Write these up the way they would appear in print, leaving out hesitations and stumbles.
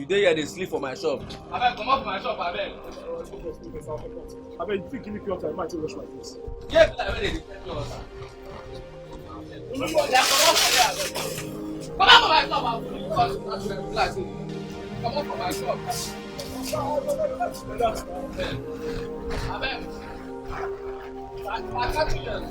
You dey here, they sleep for my shop. Abeg, come up for my shop, abeg. Abeg, you give me pure time, I might wash my face. Yeah, but I dey defend you, sir. Yeah, come up for there, abeg. Come up for my shop, abeg. Come up for my shop. Abeg. I can't do that.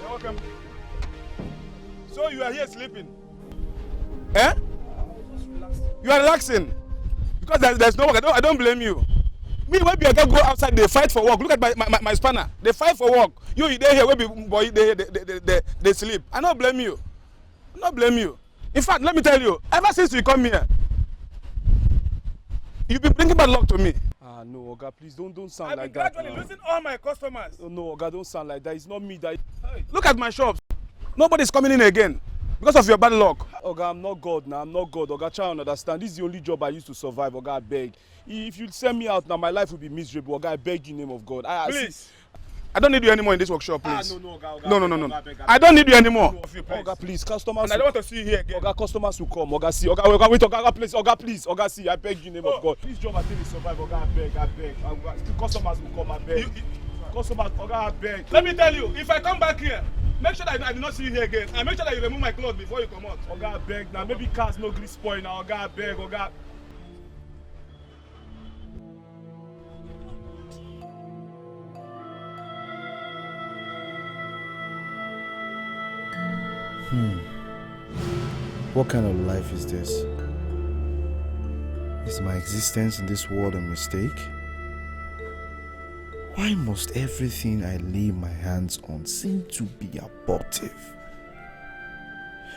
Welcome. So you are here sleeping? Eh? You are relaxing? Because there's no work. I don't blame you. Me, when you go outside, they fight for work. Look at my spanner. They fight for work. You there here, boy, they sleep. I don't blame you. I don't blame you. In fact, let me tell you, ever since you come here, you've been bringing bad luck to me. Ah no, Oga, please don't sound like that. that. I've been gradually losing all my customers. Oh, no, Oga, don't sound like that. It's not me that. Hey, look at my shops. Nobody's coming in again because of your bad luck. Oga, I'm not God now. I'm not God. Oga, try and understand. This is the only job I used to survive. Oga, I beg. If you send me out now, my life will be miserable. Oga, I beg you in the name of God. Please. I don't need you anymore in this workshop, please. No, Oga. No. I don't need you anymore. Oga, please, customers. And I don't want to see you here again. Oga, customers will come. Oga, see. Oga, wait. Oga, please. Oga, please. Oga, see. I beg you in the name of God. This job I think is survive. Oga, I beg. Customers will come. I beg. Customers, Oga, I beg. Let me tell you, if I come back here, make sure that I do not see you here again. And make sure that you remove my clothes before you come out. Oga, I beg. Now maybe cars no gree spoil now. Oga, I beg. Oga. What kind of life is this? Is my existence in this world a mistake? Why must everything I lay my hands on seem to be abortive?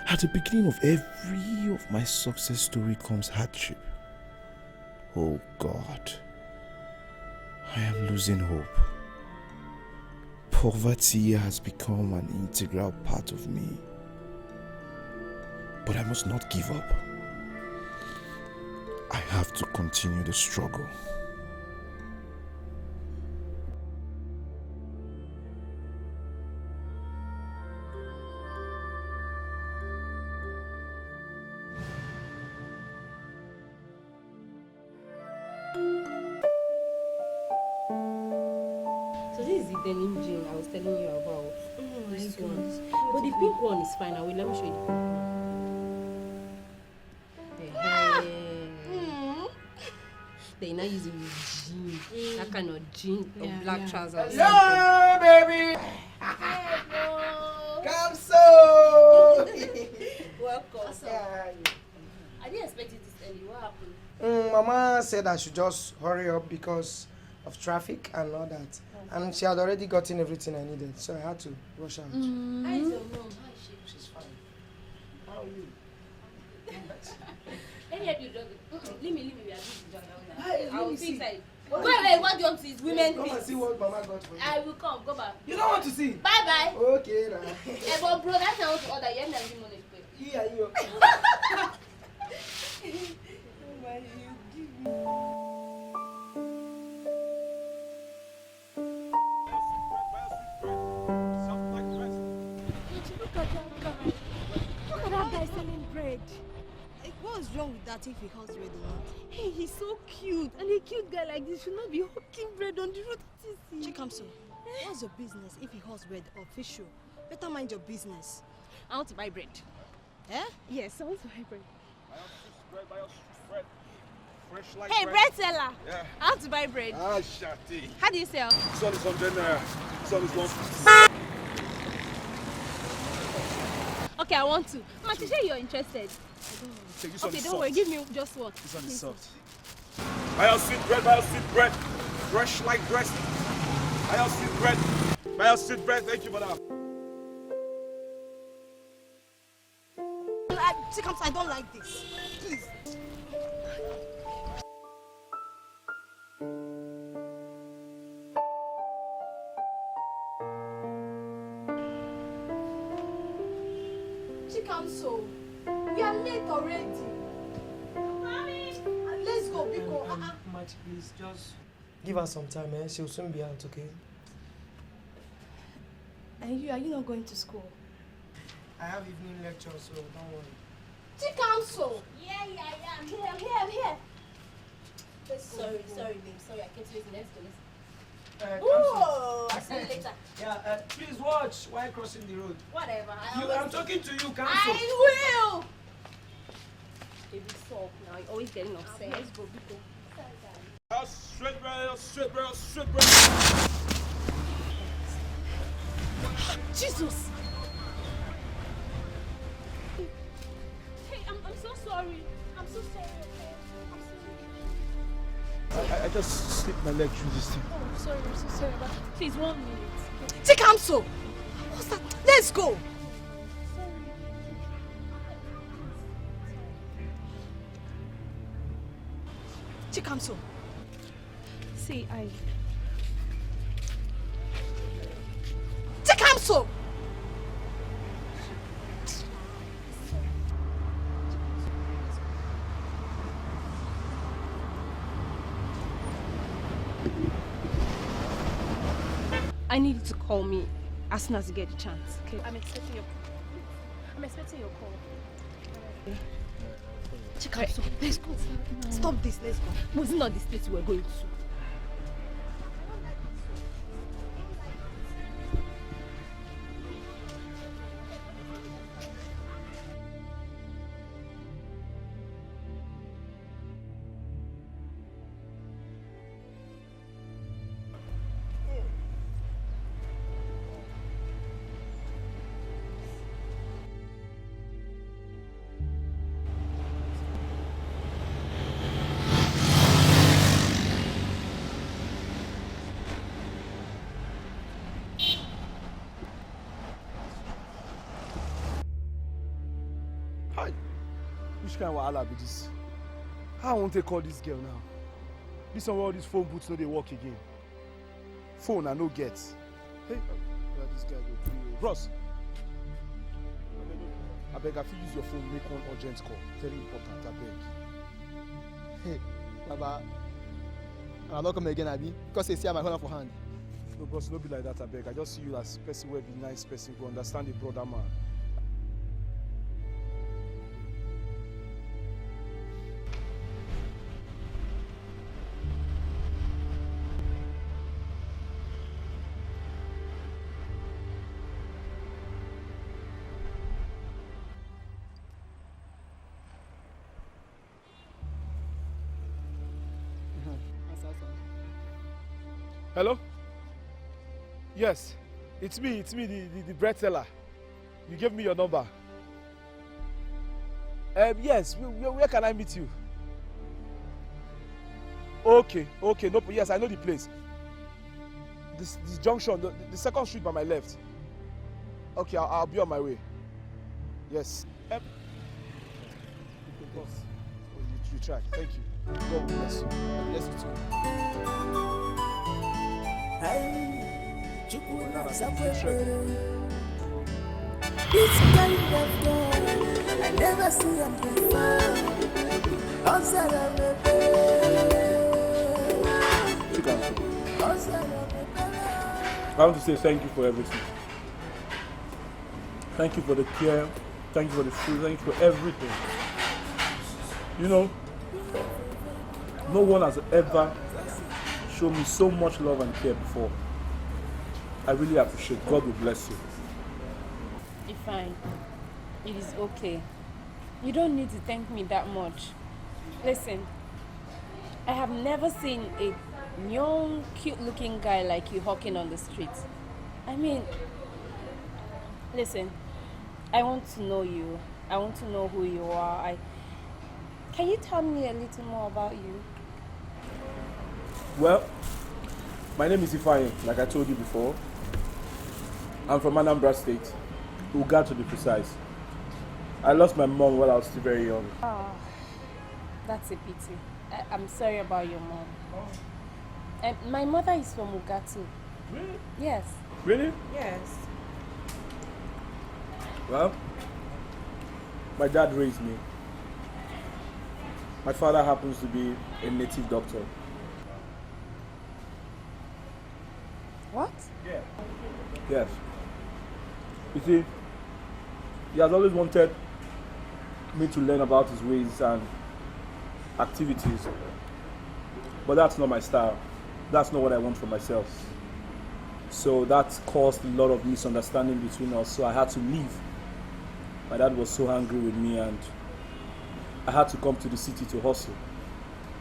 At the beginning of every of my success story comes hardship. Oh God, I am losing hope. Poverty has become an integral part of me. But I must not give up. I have to continue the struggle. So this is the denim jean I was telling you about. This one. But the pink one is fine. Let me show you the pink one. They now using jean, that kind of jean or black trousers. Hello, baby. Hello. Come so. Welcome. I didn't expect it this early. What happened? Mama said I should just hurry up because of traffic and all that. Okay. And she had already gotten everything I needed, so I had to rush out. How is your mom? She's fine. How are you? Let me help you. Leave me. We are busy. I will see inside. Go away. What do you want to see? Women come and see what Mama got for you. I will come. Go back. You don't want to see? Bye. Okay, nah. But bro, that's not to order. You have to give money to pay. Here you. Look at that guy selling bread. What's wrong with that if he has bread or not? Hey, he's so cute. And a cute guy like this should not be hawking bread on the road. Chikamso, what's your business if he has bread or fish show? Better mind your business. I want to buy bread. Eh? Yes, I want to buy bread. Fresh like hey, bread seller. Yeah. I want to buy bread. Ah, shati. How do you sell? This one is 100 naira. This one is 150. Okay, I want to. Mama, you say you're interested. Okay, don't worry. Give me just what. This one is soft. Buy your sweet bread. Fresh like bread. Buy your sweet bread. Thank you, madam. Chikamso, I don't like this. Please. Chikamso, we are late already. Mommy, let's go, Biko. My Auntie, please, just give her some time, eh? She'll soon be out, okay? And are you not going to school? I have evening lecture, so don't worry. Council. Yeah, I'm here. Sorry, babe. Sorry, I kept waiting. Let's go. Council. I'll see you later. Yeah, please watch while crossing the road. Whatever. I'm talking to you, Council. I will. Baby, stop now. You're always getting upset. Let's go. Straight, bro. Jesus. Hey, I'm so sorry. I'm so sorry. Okay? I'm sorry. I just slipped my leg through this thing. Oh, I'm sorry. I'm so sorry. But please, 1 minute. Take Council. What's that? Let's go. Chikamso. See, Chikamso! I need you to call me as soon as you get the chance, okay? I'm expecting your call. Chikamso, let's go. Stop this, let's go. Was it not this place we're going to? Which kind of wahala be this? How I won't take call this girl now? This one where all these phone booths no dey work again. Phone I no get. Hey, where this guy go do? Bros, I beg, I fit use your phone make one urgent call. Very important, I beg. Hey, Baba, I'll not come again, Abi, because they see my corner for hand. No, bros, no be like that, I beg. I just see you as person where be nice person who understand the brother man. Hello? Yes, it's me, the bread seller. You gave me your number. Yes, where can I meet you? Okay, no, yes, I know the place. This junction, the second street by my left. Okay, I'll be on my way. Yes. Oh, you try, thank you. God bless you. Bless you too. This kind of girl, I never see them before. Outside of the I want to say thank you for everything. Thank you for the care. Thank you for the food. Thank you for everything. You know, no one has ever shown me so much love and care before. I really appreciate it. God will bless you. It's fine. It is okay. You don't need to thank me that much. Listen, I have never seen a young, cute-looking guy like you hawking on the streets. I mean, listen, I want to know you. I want to know who you are. Can you tell me a little more about you? Well, my name is Ifeanyi, like I told you before. I'm from Anambra State, Uga to be precise. I lost my mom while I was still very young. Oh, that's a pity. I'm sorry about your mom. My mother is from Uga too. Really? Yes. Really? Yes. Well, my dad raised me. My father happens to be a native doctor. What? Yeah. Yes. You see, he has always wanted me to learn about his ways and activities. But that's not my style. That's not what I want for myself. So that caused a lot of misunderstanding between us. So I had to leave. My dad was so angry with me and I had to come to the city to hustle.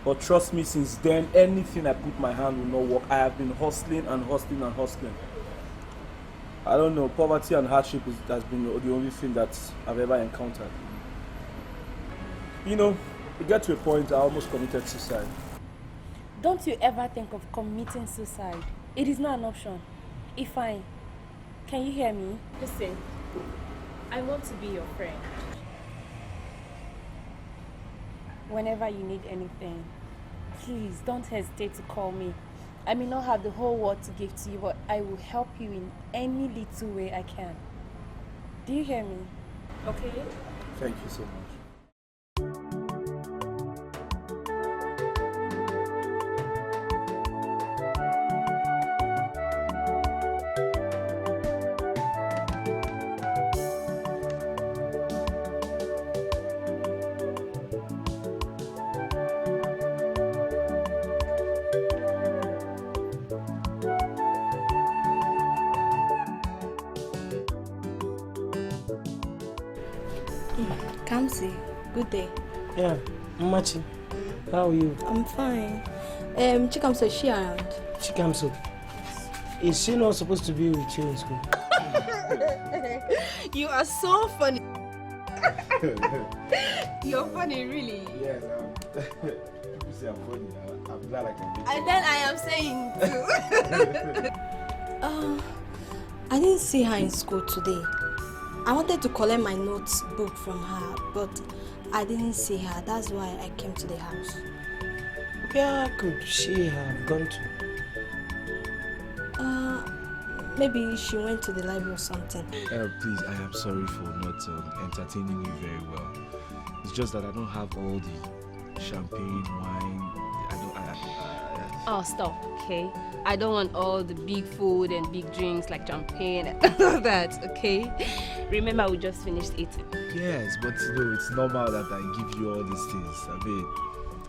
But trust me, since then, anything I put my hand will not work. I have been hustling and hustling and hustling. I don't know, poverty and hardship has been the only thing that I've ever encountered. You know, it got to a point I almost committed suicide. Don't you ever think of committing suicide. It is not an option. Ifeanyi, can you hear me? Listen, I want to be your friend. Whenever you need anything, please don't hesitate to call me. I may not have the whole world to give to you, but I will help you in any little way I can. Do you hear me? Okay? Thank you so much. Kamsi, good day. Yeah, Machi, how are you? I'm fine. Chikamso, is she around? Chikamso, is she not supposed to be with you in school? You are so funny. You're funny, really. Yes, people say I'm funny. I'm glad I can make And then I am saying too. I didn't see her in school today. I wanted to collect my notebook from her, but I didn't see her. That's why I came to the house. Where could she have gone to? Maybe she went to the library or something. Please, I am sorry for not entertaining you very well. It's just that I don't have all the champagne, wine. Oh, stop, okay? I don't want all the big food and big drinks like champagne and all that, okay? Remember, we just finished eating. Yes, but it's normal that I give you all these things. I mean,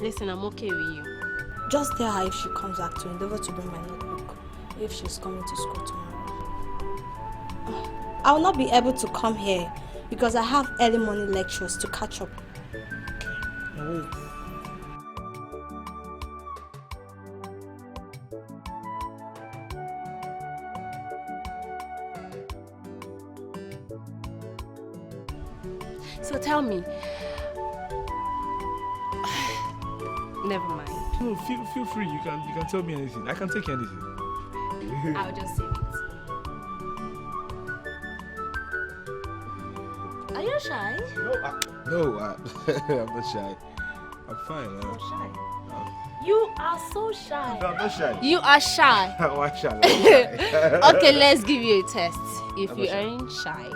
Listen, I'm okay with you. Just tell her if she comes back to endeavor to bring my notebook, if she's coming to school tomorrow. I will not be able to come here because I have early morning lectures to catch up. Okay, So tell me. Never mind. No, feel free. You can tell me anything. I can take anything. I'll just save it. Are you shy? no, I'm not shy. I'm fine. So shy. You are so shy. No, I'm not shy. You are shy. Why shy? Okay, let's give you a test. If I'm you not shy. aren't shy.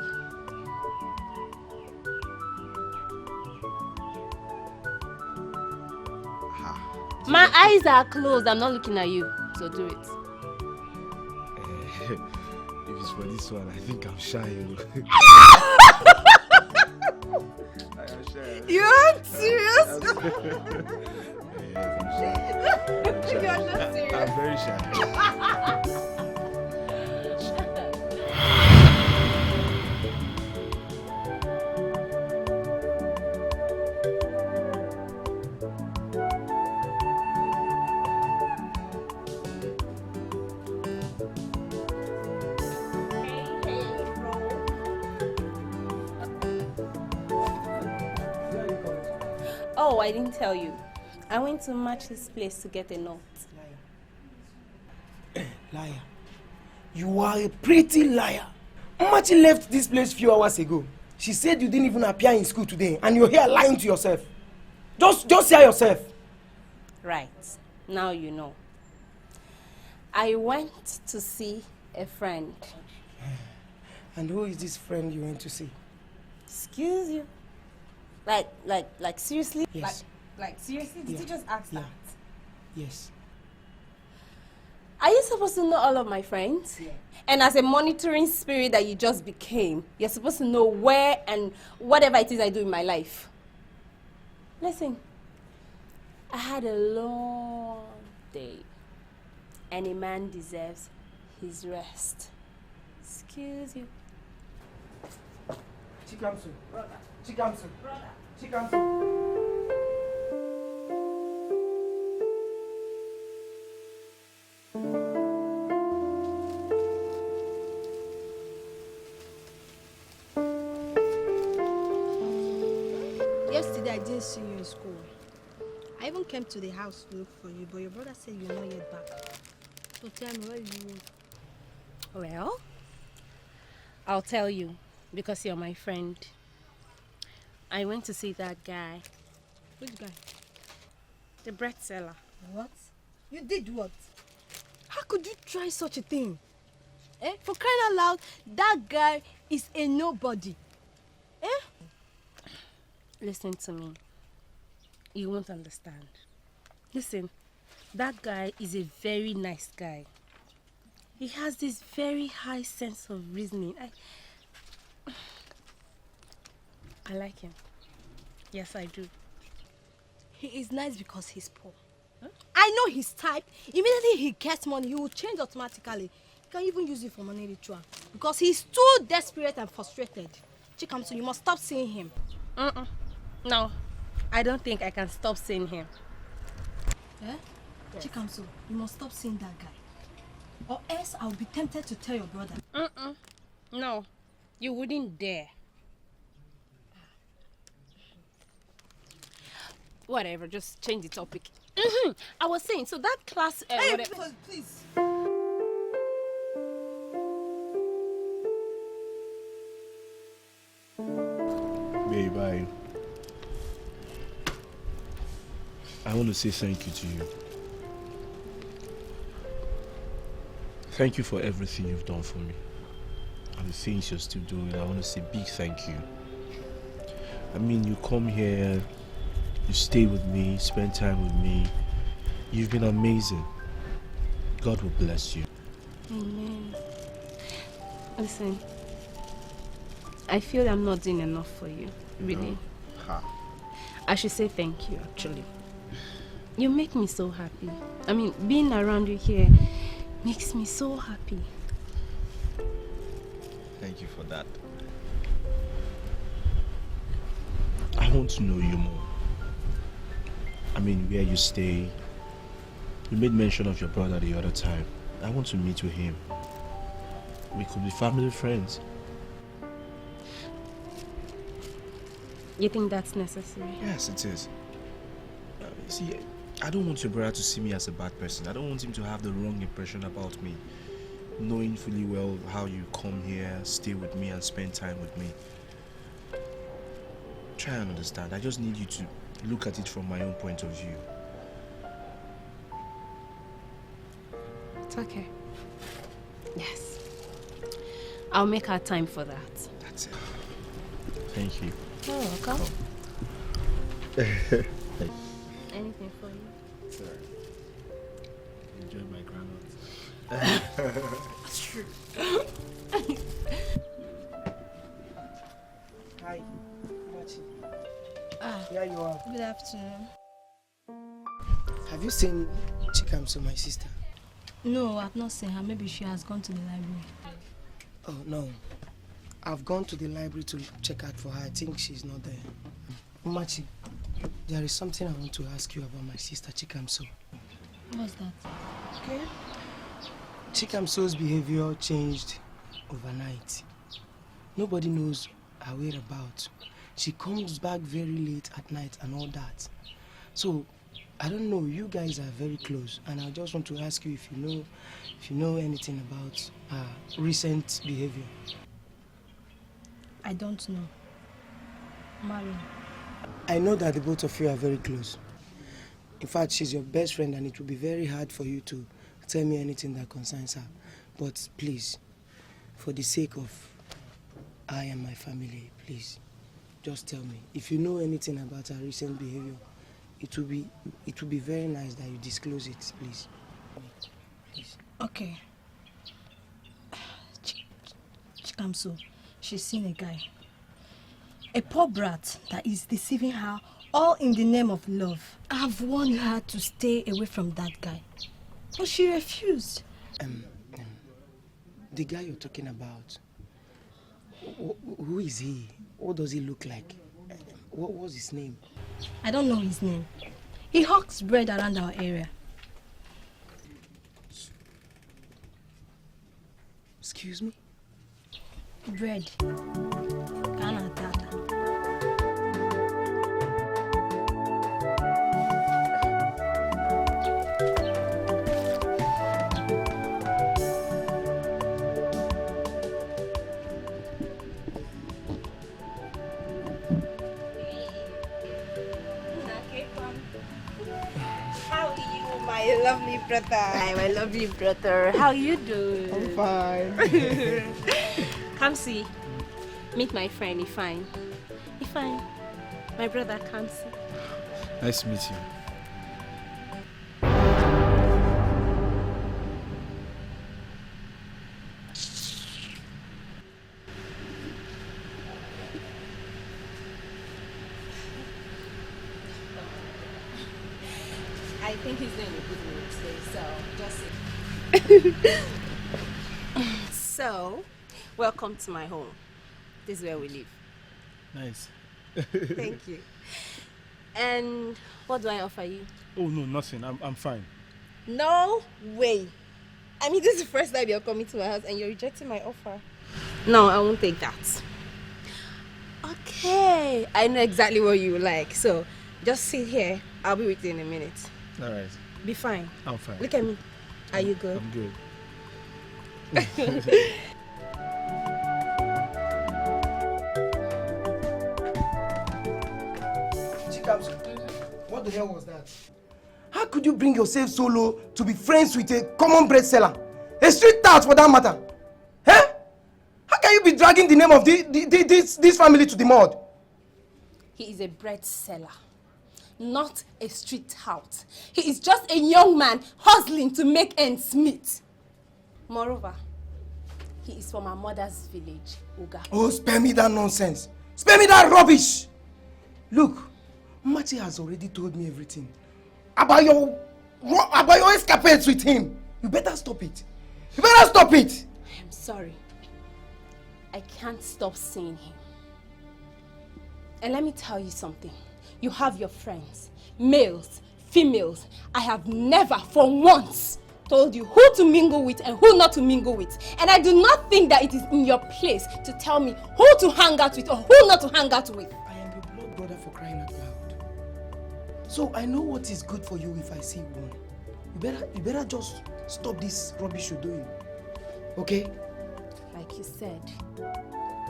My eyes are closed. I'm not looking at you. So do it. If it's for this one, I think I'm shy. I am shy. You aren't serious? Yes, I'm shy. You're not serious. I'm very shy. Oh, I didn't tell you. I went to Match's place to get a note. Liar. You are a pretty liar. Machi left this place a few hours ago. She said you didn't even appear in school today and you're here lying to yourself. Just hear yourself. Right. Now you know. I went to see a friend. And who is this friend you went to see? Excuse you. Like seriously? Yes. Like seriously? Did you just ask that? Yes. Are you supposed to know all of my friends? Yeah. And as a monitoring spirit that you just became, you're supposed to know where and whatever it is I do in my life. Listen, I had a long day, and a man deserves his rest. Excuse you. Chikamsu, brother. Chikamsu, brother. Chikamsu. Yesterday I didn't see you in school. I even came to the house to look for you, but your brother said you're not yet back. So tell me, where you? Well, I'll tell you, because you're my friend. I went to see that guy. Which guy? The bread seller. What? You did what? How could you try such a thing? Eh? For crying out loud, that guy is a nobody. Eh? Listen to me. You won't understand. Listen, that guy is a very nice guy. He has this very high sense of reasoning. I like him. Yes, I do. He is nice because he's poor. Huh? I know his type. Immediately he gets money, he will change automatically. He can even use it for money ritual. Because he's too desperate and frustrated. Chikamso, you must stop seeing him. No, I don't think I can stop seeing him. Eh? Yes. Chikamso, you must stop seeing that guy. Or else I'll be tempted to tell your brother. No, you wouldn't dare. Whatever, just change the topic. I was saying, so that class... hey, please. Babe, I want to say thank you to you. Thank you for everything you've done for me. And the things you're still doing, I want to say big thank you. I mean, you come here, you stay with me, spend time with me. You've been amazing. God will bless you. Amen. Listen, I feel I'm not doing enough for you, really. I should say thank you, actually. You make me so happy. I mean, being around you here makes me so happy. Thank you for that. I want to know you more. I mean, where you stay. You made mention of your brother the other time. I want to meet with him. We could be family friends. You think that's necessary? Yes, it is. See, I don't want your brother to see me as a bad person. I don't want him to have the wrong impression about me. Knowing fully well how you come here, stay with me and spend time with me. Try and understand. I just need you to look at it from my own point of view. It's okay. Yes. I'll make our time for that. That's it. Thank you. You're welcome. Anything for you? Sir. Enjoy my grandma. That's true. Hi, Machi. Here you are. Good afternoon. Have you seen Chikamso, my sister? No, I've not seen her. Maybe she has gone to the library. Oh, no. I've gone to the library to check out for her. I think she's not there. Machi, there is something I want to ask you about my sister Chikamso. What's that? Okay. Chikamso's behavior changed overnight. Nobody knows her whereabouts. She comes back very late at night and all that. So, I don't know, you guys are very close, and I just want to ask you if you know anything about her recent behavior. I don't know. Mario. I know that the both of you are very close. In fact, she's your best friend, and it will be very hard for you to tell me anything that concerns her. But please, for the sake of I and my family, please, just tell me. If you know anything about her recent behavior, it will be very nice that you disclose it, please. Please. Okay. Chikamso, she's seen a guy. A poor brat that is deceiving her, all in the name of love. I've warned her to stay away from that guy, but she refused. The guy you're talking about, who is he? What does he look like? What was his name? I don't know his name. He hawks bread around our area. Excuse me? Bread. Kana tata. How are you, my lovely brother? Hi, my lovely brother. How you doing? I'm fine. Come see. Meet my friend, Ifine. Ifine. My brother, come see. Nice to meet you. I think he's doing a good mood today, so just sit. So, welcome to my home. This is where we live. Nice. Thank you. And what do I offer you? Oh no, nothing. I'm fine. No way. I mean, this is the first time you're coming to my house and you're rejecting my offer. No, I won't take that. Okay, I know exactly what you like. So, just sit here. I'll be with you in a minute. All right. Be fine. I'm fine. Look at me. Are you good? I'm good. What the hell was that? How could you bring yourself so low to be friends with a common bread seller? A street tout for that matter. Eh? How can you be dragging the name of this family to the mud? He is a bread seller, not a street tout. He is just a young man hustling to make ends meet. Moreover, he is from our mother's village, Uga. Oh, spare me that nonsense. Spare me that rubbish. Look, Mati has already told me everything about your escapades with him. You better stop it. You better stop it. I'm sorry. I can't stop seeing him. And let me tell you something. You have your friends, males, females. I have never for once told you who to mingle with and who not to mingle with. And I do not think that it is in your place to tell me who to hang out with or who not to hang out with. I am your blood brother for crying out loud. So I know what is good for you if I see one. You better just stop this rubbish you're doing. Okay? Like you said,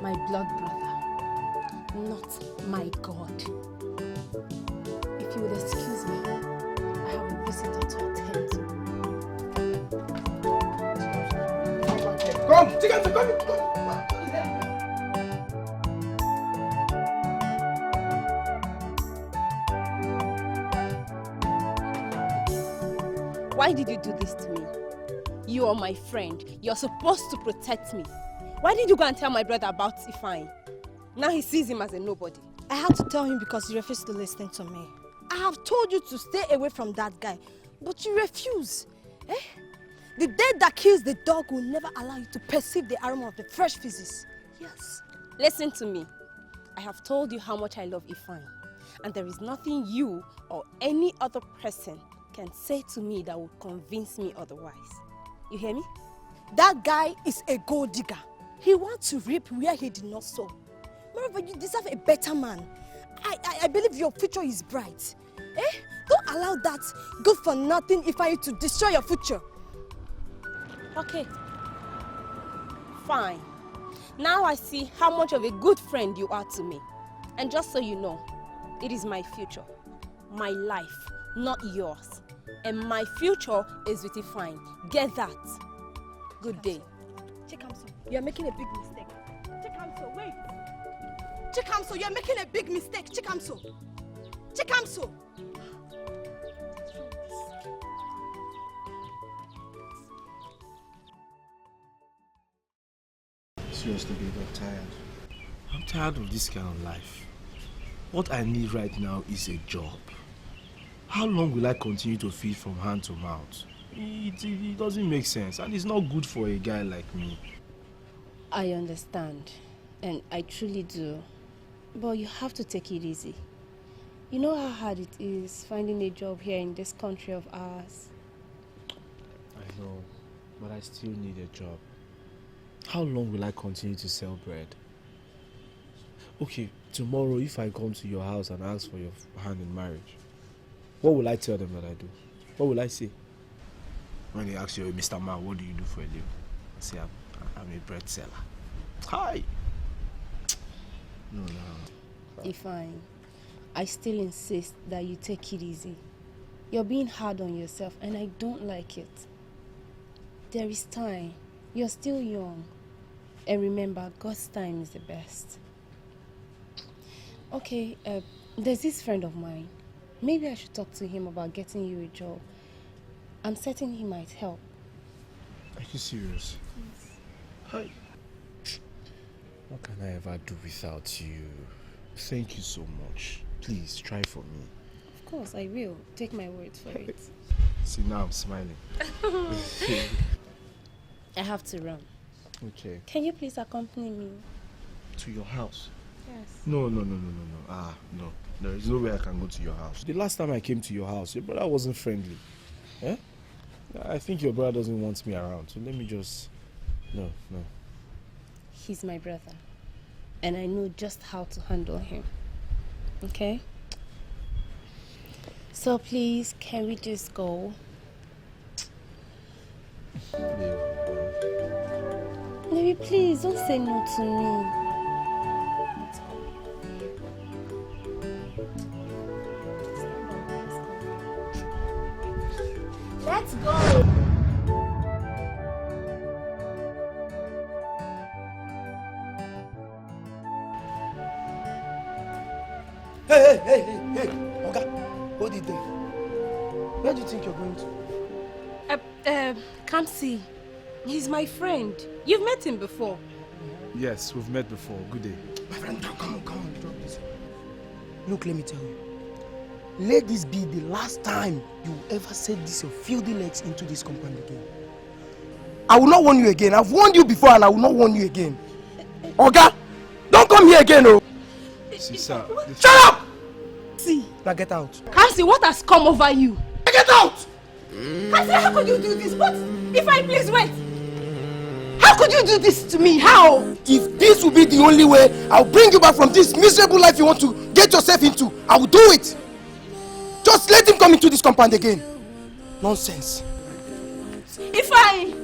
my blood brother, not my God. If you would excuse me, I have a visitor to attend to. Come, chicken, come. Why did you do this to me? You are my friend. You're supposed to protect me. Why did you go and tell my brother about Ifeanyi? Now he sees him as a nobody. I had to tell him because he refused to listen to me. I have told you to stay away from that guy, but you refuse. Eh? The dead that kills the dog will never allow you to perceive the aroma of the fresh physics. Yes. Listen to me. I have told you how much I love Ifeanyi, and there is nothing you or any other person can say to me that will convince me otherwise. You hear me? That guy is a gold digger. He wants to reap where he did not sow. Moreover, you deserve a better man. I believe your future is bright. Eh? Don't allow that good for nothing Ifeanyi to destroy your future. Okay. Fine. Now I see how much of a good friend you are to me. And just so you know, it is my future, my life, not yours. And my future is with Ifeanyi. Get that. Good day. Chikamso, you are making a big mistake. Chikamso, wait. Chikamso, you are making a big mistake. Chikamso. Chikamso. honestly, babe, I'm tired. I'm tired of this kind of life. What I need right now is a job. How long will I continue to feed from hand to mouth? It doesn't make sense, and it's not good for a guy like me. I understand, and I truly do. But you have to take it easy. You know how hard it is finding a job here in this country of ours. I know, but I still need a job. How long will I continue to sell bread? Okay, tomorrow if I come to your house and ask for your hand in marriage, what will I tell them that I do? What will I say? When they ask you, Mr. Man, what do you do for a living? I say, I'm a bread seller. Hi! No. Ifeanyi, I still insist that you take it easy. You're being hard on yourself and I don't like it. There is time. You're still young. And remember, God's time is the best. Okay, there's this friend of mine. Maybe I should talk to him about getting you a job. I'm certain he might help. Are you serious? Yes. Hi. What can I ever do without you? Thank you so much. Please, try for me. Of course, I will. Take my word for it. See, now I'm smiling. I have to run. Okay. Can you please accompany me? To your house? Yes. No. No. There is no way I can go to your house. The last time I came to your house, your brother wasn't friendly. Eh? I think your brother doesn't want me around, so let me just... No. He's my brother. And I know just how to handle him. Okay? So please, can we just go? Maybe please, don't say no to me. Let's go! Hey! Oga, what did they? Where do you think you're going to? Kamsi. He's my friend. You've met him before. Yes, we've met before. Good day. My friend, come on, drop this. Look, let me tell you. Let this be the last time you ever set this your filthy legs into this compound again. I will not warn you again. I've warned you before and I will not warn you again. Oga, don't come here again, oh! See, sir. Shut up! See, now get out. Kamsi, what has come over you? Get out! Kamsi, how could you do this? What? If I please wait. How could you do this to me? How? If this will be the only way I'll bring you back from this miserable life you want to get yourself into, I will do it. Just let him come into this compound again. Nonsense. Ifeanyi!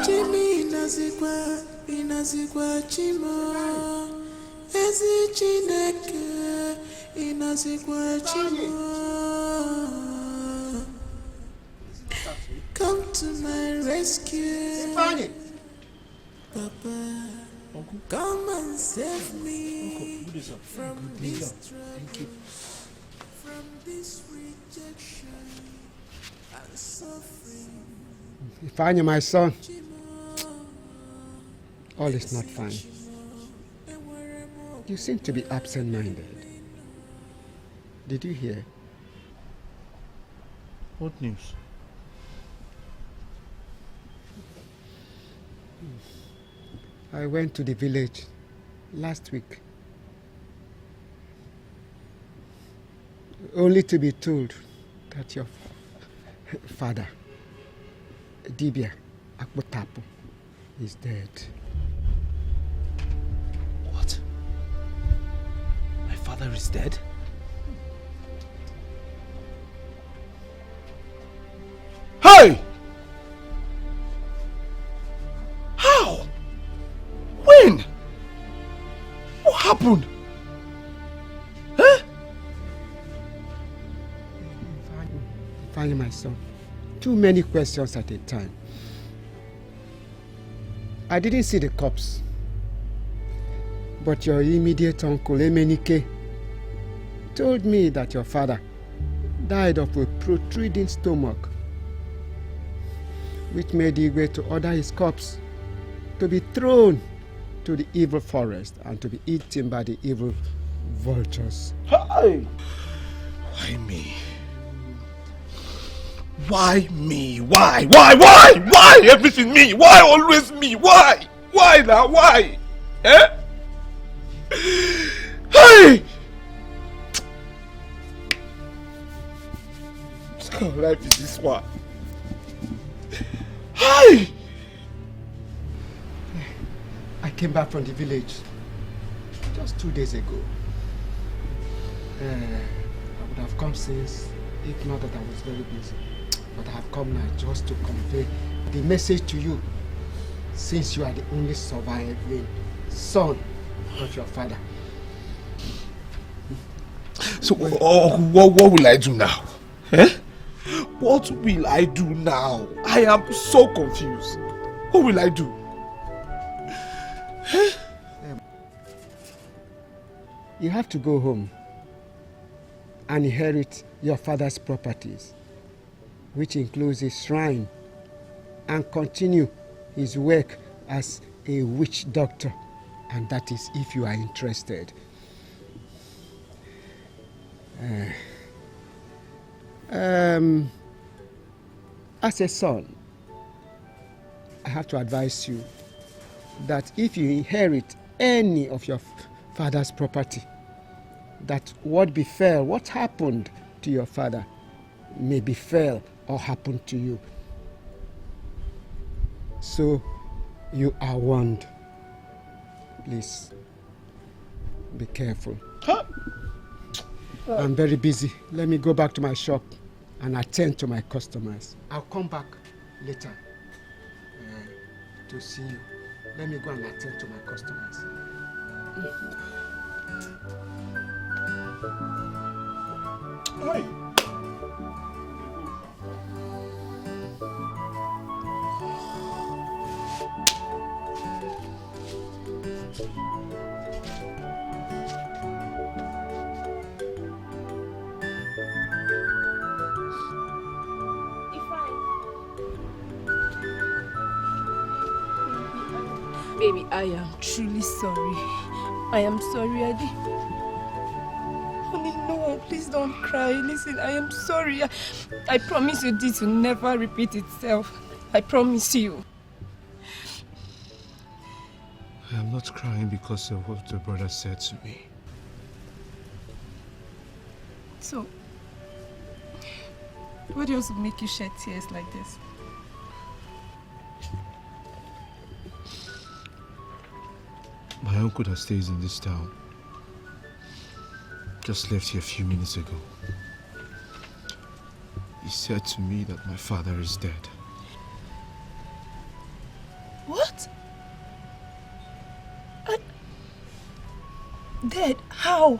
Chimi inazikwa chimo ezi Chineke inazikwa chimo. Come to my rescue, Papa. Come and save me from this trouble, from this rejection and suffering. Ifeanyi, my son, all is not fine. You seem to be absent-minded. Did you hear? What news? I went to the village last week, only to be told that your father, Dibia Akpotapu, is dead. What? My father is dead? Hey! How? When? What happened? Huh? Ifeanyi, my son, too many questions at a time. I didn't see the corpse, But your immediate uncle, Emenike, told me that your father died of a protruding stomach, which made Igwe to order his corpse to be thrown to the evil forest and to be eaten by the evil vultures. Hi! Why me? Why me? Why? Why? Everything me? Why always me? Why? Why now? Why? Eh? Hey! What kind of life is this one? Hi! I came back from the village just 2 days ago. I would have come since, if not that I was very busy. But I have come now just to convey the message to you, since you are the only surviving son of your father. So, what will I do now? Eh? What will I do now? I am so confused. What will I do? You have to go home and inherit your father's properties, which includes a shrine, and continue his work as a witch doctor, and that is if you are interested. As a son, I have to advise you that if you inherit any of your father's property, that what happened to your father may befell or happen to you. So you are warned. Please be careful. Huh? I'm very busy. Let me go back to my shop and attend to my customers. I'll come back later to see you. Let me go and attend to my customers. Hey. Baby, I am truly sorry. I am sorry, Adi. Honey, no, please don't cry. Listen, I am sorry. I promise you this will never repeat itself. I promise you. I am not crying because of what the brother said to me. So, what else will make you shed tears like this? My uncle that stays in this town just left here a few minutes ago. He said to me that my father is dead. What? Dead? How?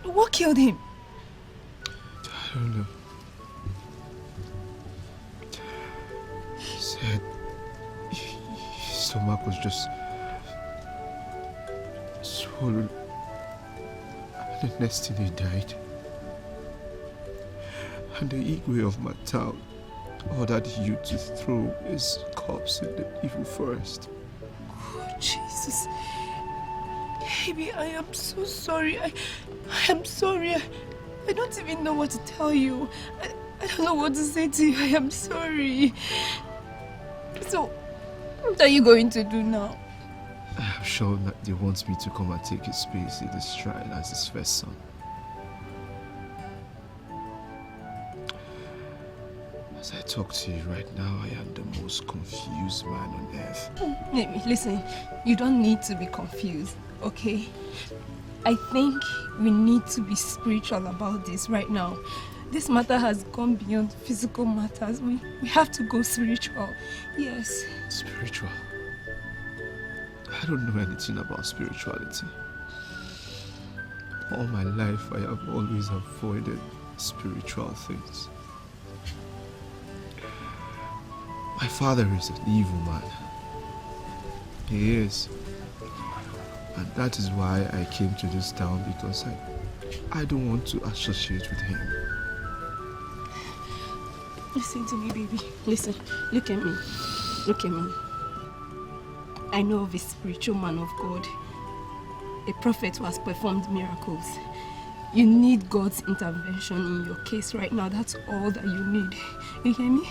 What killed him? I don't know. He said his stomach was just swollen, and the next thing he died. And the Igwe of my town ordered you to throw his corpse in the evil forest. Oh, Jesus. Baby, I am so sorry. I am sorry. I don't even know what to tell you. I don't know what to say to you. I am sorry. So, what are you going to do now? I'm sure that they want me to come and take his place in this shrine as his first son. As I talk to you right now, I am the most confused man on earth. Listen, you don't need to be confused, okay? I think we need to be spiritual about this right now. This matter has gone beyond physical matters. We have to go spiritual. Yes. Spiritual? I don't know anything about spirituality. All my life, I have always avoided spiritual things. My father is an evil man. He is. And that is why I came to this town, because I don't want to associate with him. Listen to me, baby. Listen. Look at me. Look at me. I know of a spiritual man of God, a prophet who has performed miracles. You need God's intervention in your case right now. That's all that you need. You hear me?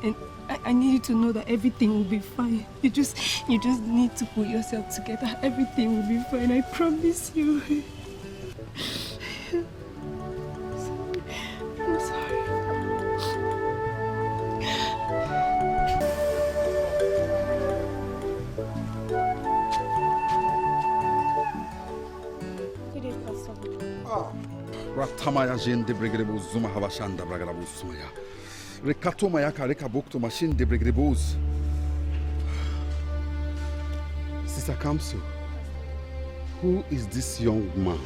And I need you to know that everything will be fine. You just need to put yourself together. Everything will be fine. I promise you. I'm sorry. Ratamaya jende bregrebuz zuma habashanda bragrabuz sumaya. Rekato mayaka rekabukto machine de bregrebuz. Sister Kamsu, who is this young man?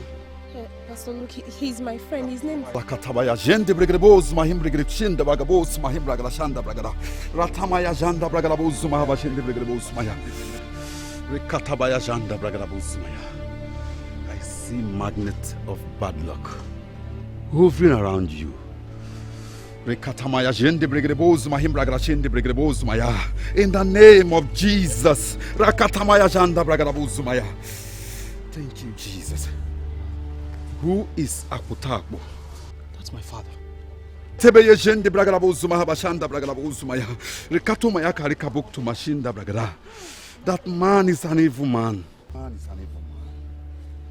Pastor, look, he's my friend. His name is... Rakatabaya jende bregrebuz mahim bregrebchin de bagabuz mahim bragrashanda bragara. Ratamaya janda bragrabuz zuma habashende bregrebuz maya. Rekatabaya janda bragrabuz maya. I see magnet of bad luck hovering around you. In the name of Jesus. Thank you, Jesus. Who is Akutakbo? That's my father. That man is an evil man.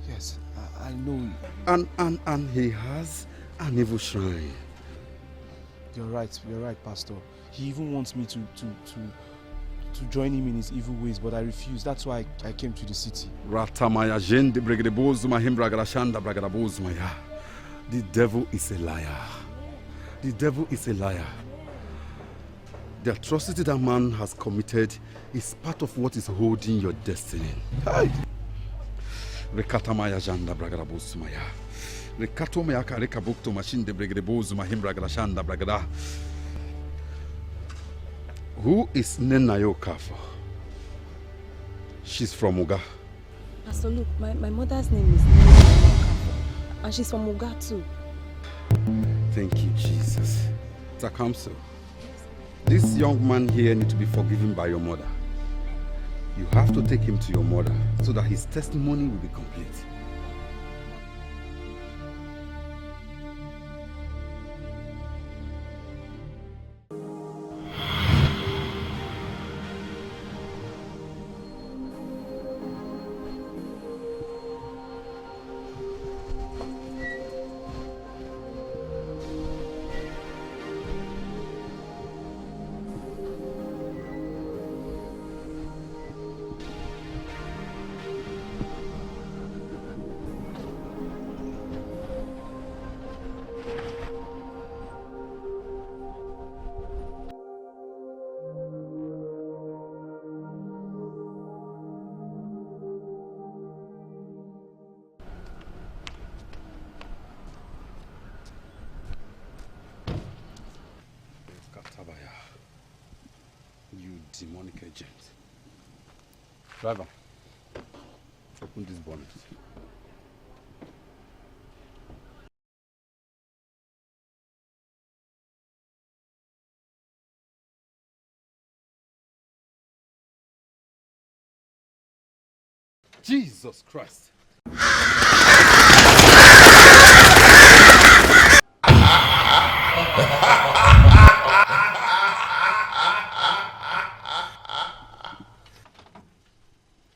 Yes, I know. And he has an evil shrine. You're right, Pastor. He even wants me to join him in his evil ways, but I refuse. That's why I came to the city. The devil is a liar. The devil is a liar. The atrocity that man has committed is part of what is holding your destiny. Hey. Rekatamaya janda bragarabusumaya. Rekatomaya karekabukto machine de bregrebozuma himbragrashanda bragada. Who is Nenayo Kafo? She's from Uga. Pastor, look, my mother's name is Nenayo, and she's from Uga too. Thank you, Jesus. Takamso, this young man here needs to be forgiven by your mother. You have to take him to your mother so that his testimony will be complete. You demonic agent. Driver, open this bonnet. Jesus Christ.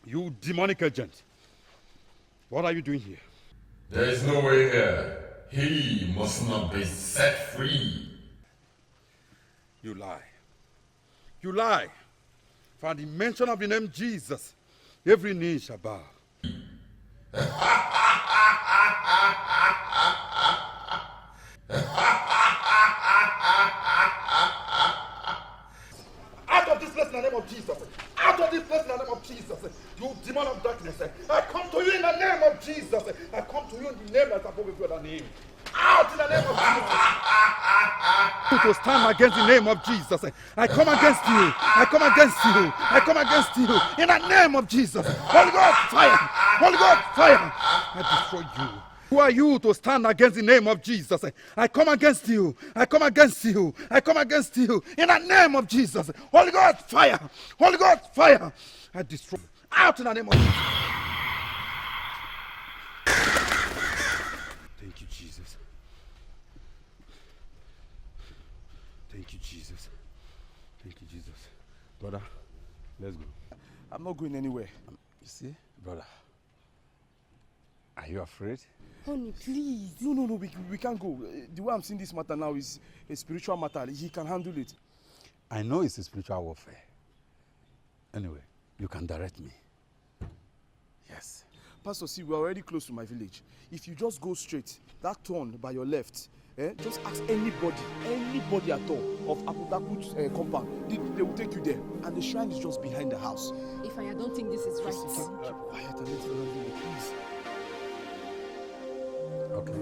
You demonic agent. What are you doing here? There is no way here. He must not be set free. You lie. You lie. For the mention of the name Jesus, every knee shall bow. Out of this place in the name of Jesus. Out of this place in the name of Jesus. You demon of darkness. I come to you in the name of Jesus. I come to you in the name that's above every other name. Out in the name of Jesus. To stand against the name of Jesus. I come against you. I come against you. I come against you. In the name of Jesus. Holy God, fire. Holy God, fire. I destroy you. Who are you to stand against the name of Jesus? I come against you. I come against you. I come against you. In the name of Jesus. Holy God, fire. Holy God, fire. I destroy you. Out in the name of Jesus. Thank you, Jesus. Thank you, Jesus. Thank you, Jesus. Brother, let's go. I'm not going anywhere. You see, brother, are you afraid? Honey, please. No, we can't go. The way I'm seeing this matter now is a spiritual matter. He can handle it. I know it's a spiritual warfare. Anyway, you can direct me. Yes. Pastor, see, we're already close to my village. If you just go straight, that turn by your left, just ask anybody at all of Aputaku's compound. They will take you there. And the shrine is just behind the house. If I don't think this is right. Keep quiet and let me know, please. Okay.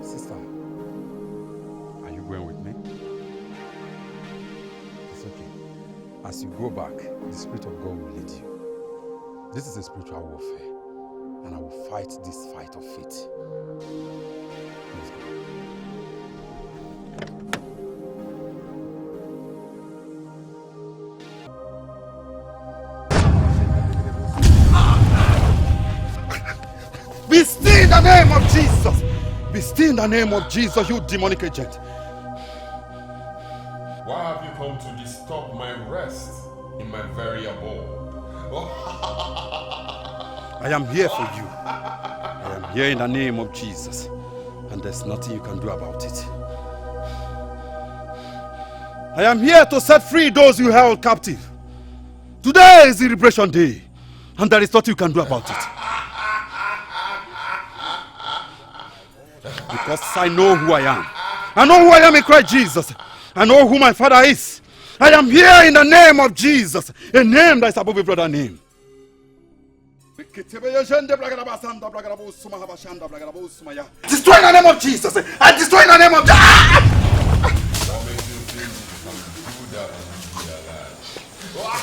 Sister, are you going with me? It's okay. As you go back, the Spirit of God will lead you. This is a spiritual warfare, and I will fight this fight of faith. Let's go. Be still in the name of Jesus. Be still in the name of Jesus, you demonic agent. Why have you come to disturb my rest in my very abode? I am here for you. I am here in the name of Jesus. And there's nothing you can do about it. I am here to set free those you held captive. Today is the liberation day. And there is nothing you can do about it. Because I know who I am. I know who I am in Christ Jesus. I know who my Father is. I am here in the name of Jesus. A name that is above every other name. Destroy in the name of Jesus. I destroy in the name of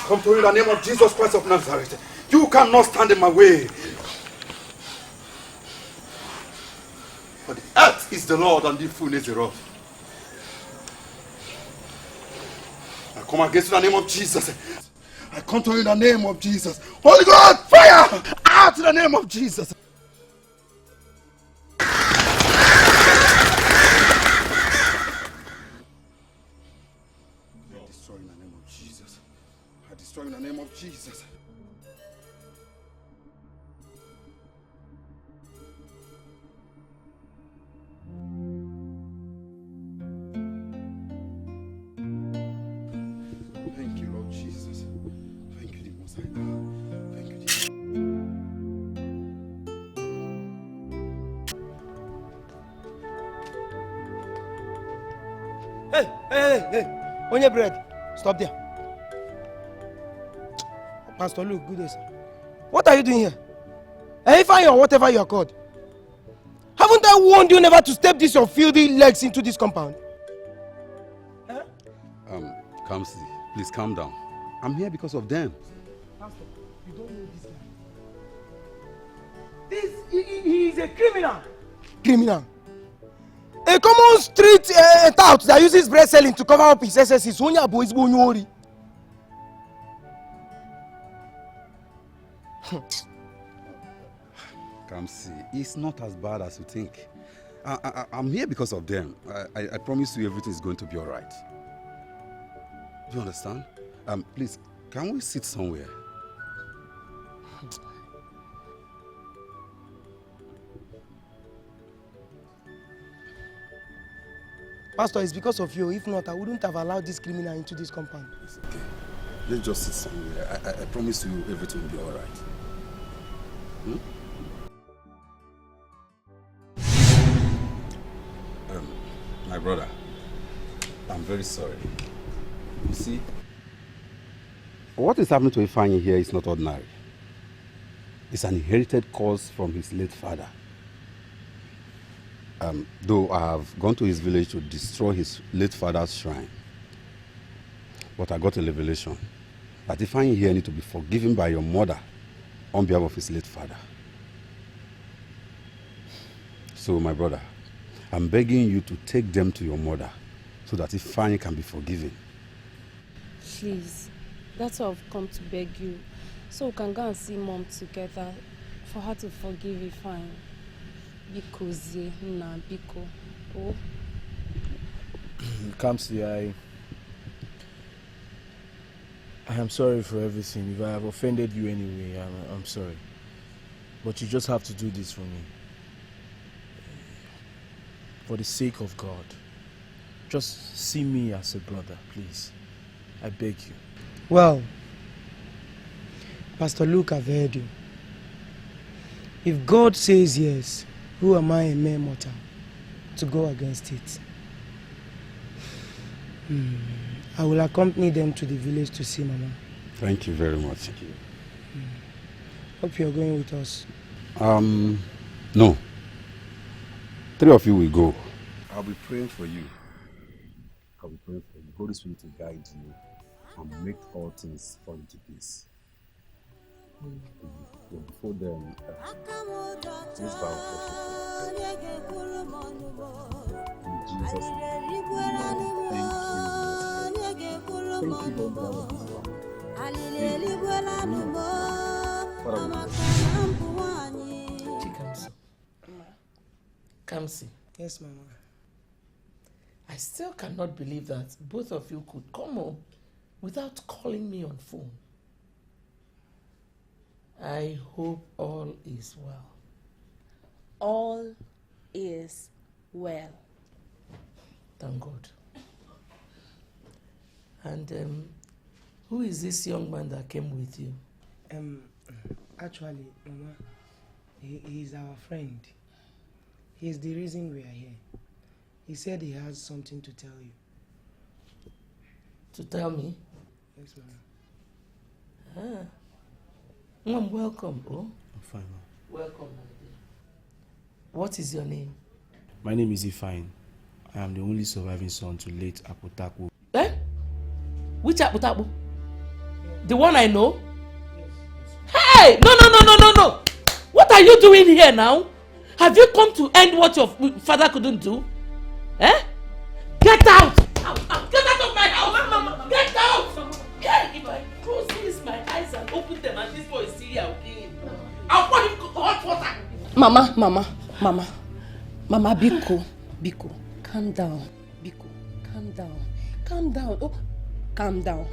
Come to you in the name of Jesus Christ of Nazareth. You cannot stand in my way. For the earth is the Lord and the fullness thereof. I come against you in the name of Jesus. I come to you in the name of Jesus. Holy God, fire! Out in the name of Jesus. I destroy in the name of Jesus. I destroy in the name of Jesus. Thank you, Lord Jesus. Thank you, the Most High God. Thank you, Jesus. Hey. On your bread. Stop there. Pastor Luke, good day, sir. What are you doing here? Ifeanyi or whatever you are called. Haven't I warned you never to step these your filthy legs into this compound? Kamsi, please calm down. I'm here because of them. Pastor, you don't know this guy. He is a criminal. Criminal? A common street tout that uses bread selling to cover up his excesses. Kamsi, it's not as bad as you think. I'm here because of them. I promise you everything is going to be all right. Do you understand? Please, can we sit somewhere? Pastor, it's because of you. If not, I wouldn't have allowed this criminal into this compound. It's okay. Let's just sit somewhere. I promise you everything will be all right. My brother, I'm very sorry. You see, what is happening to Ifeanyi here is not ordinary. It's an inherited cause from his late father. Though I have gone to his village to destroy his late father's shrine, but I got a revelation that if I here need to be forgiven by your mother on behalf of his late father. So, my brother, I'm begging you to take them to your mother so that Ifeanyi can be forgiven. Please, that's why I've come to beg you. So we can go and see Mom together for her to forgive Ifeanyi. Because, Biko. Oh. Kamsi, I am sorry for everything. If I have offended you anyway, I'm sorry. But you just have to do this for me. For the sake of God. Just see me as a brother, please. I beg you. Well, Pastor Luke, I've heard you. If God says yes, who am I, a mere mortal, to go against it? I will accompany them to the village to see Mama. Thank you very much. Thank you. Hope you're going with us. No. 3 of you will go. I'll be praying for you. I'll be praying for you. Holy Spirit to guide you and make all things fall into place. Before them, please bow in Jesus' name. Thank you, Lord God. Kamsi. Yes, Mama. I still cannot believe that both of you could come home without calling me on phone. I hope all is well. All is well. Thank God. And who is this young man that came with you? Actually, Mama, he's our friend. He's the reason we are here. He said he has something to tell you. To tell me? Yes, Mama. Mom, welcome. Oh, I'm fine, Mom. welcome, my dear. What is your name? My name is Ifeanyi. I am the only surviving son to late Apotaku. Eh? Which Apotaku? The one I know? Hey! No! What are you doing here now? Have you come to end what your father couldn't do? Eh? Get out! Get out of my house! Mama. Get out! Yeah, if I close my eyes and open them and this boy is still here again, I'll pour him hot water. Mama, Biko, calm down. Biko, calm down. Oh, calm down.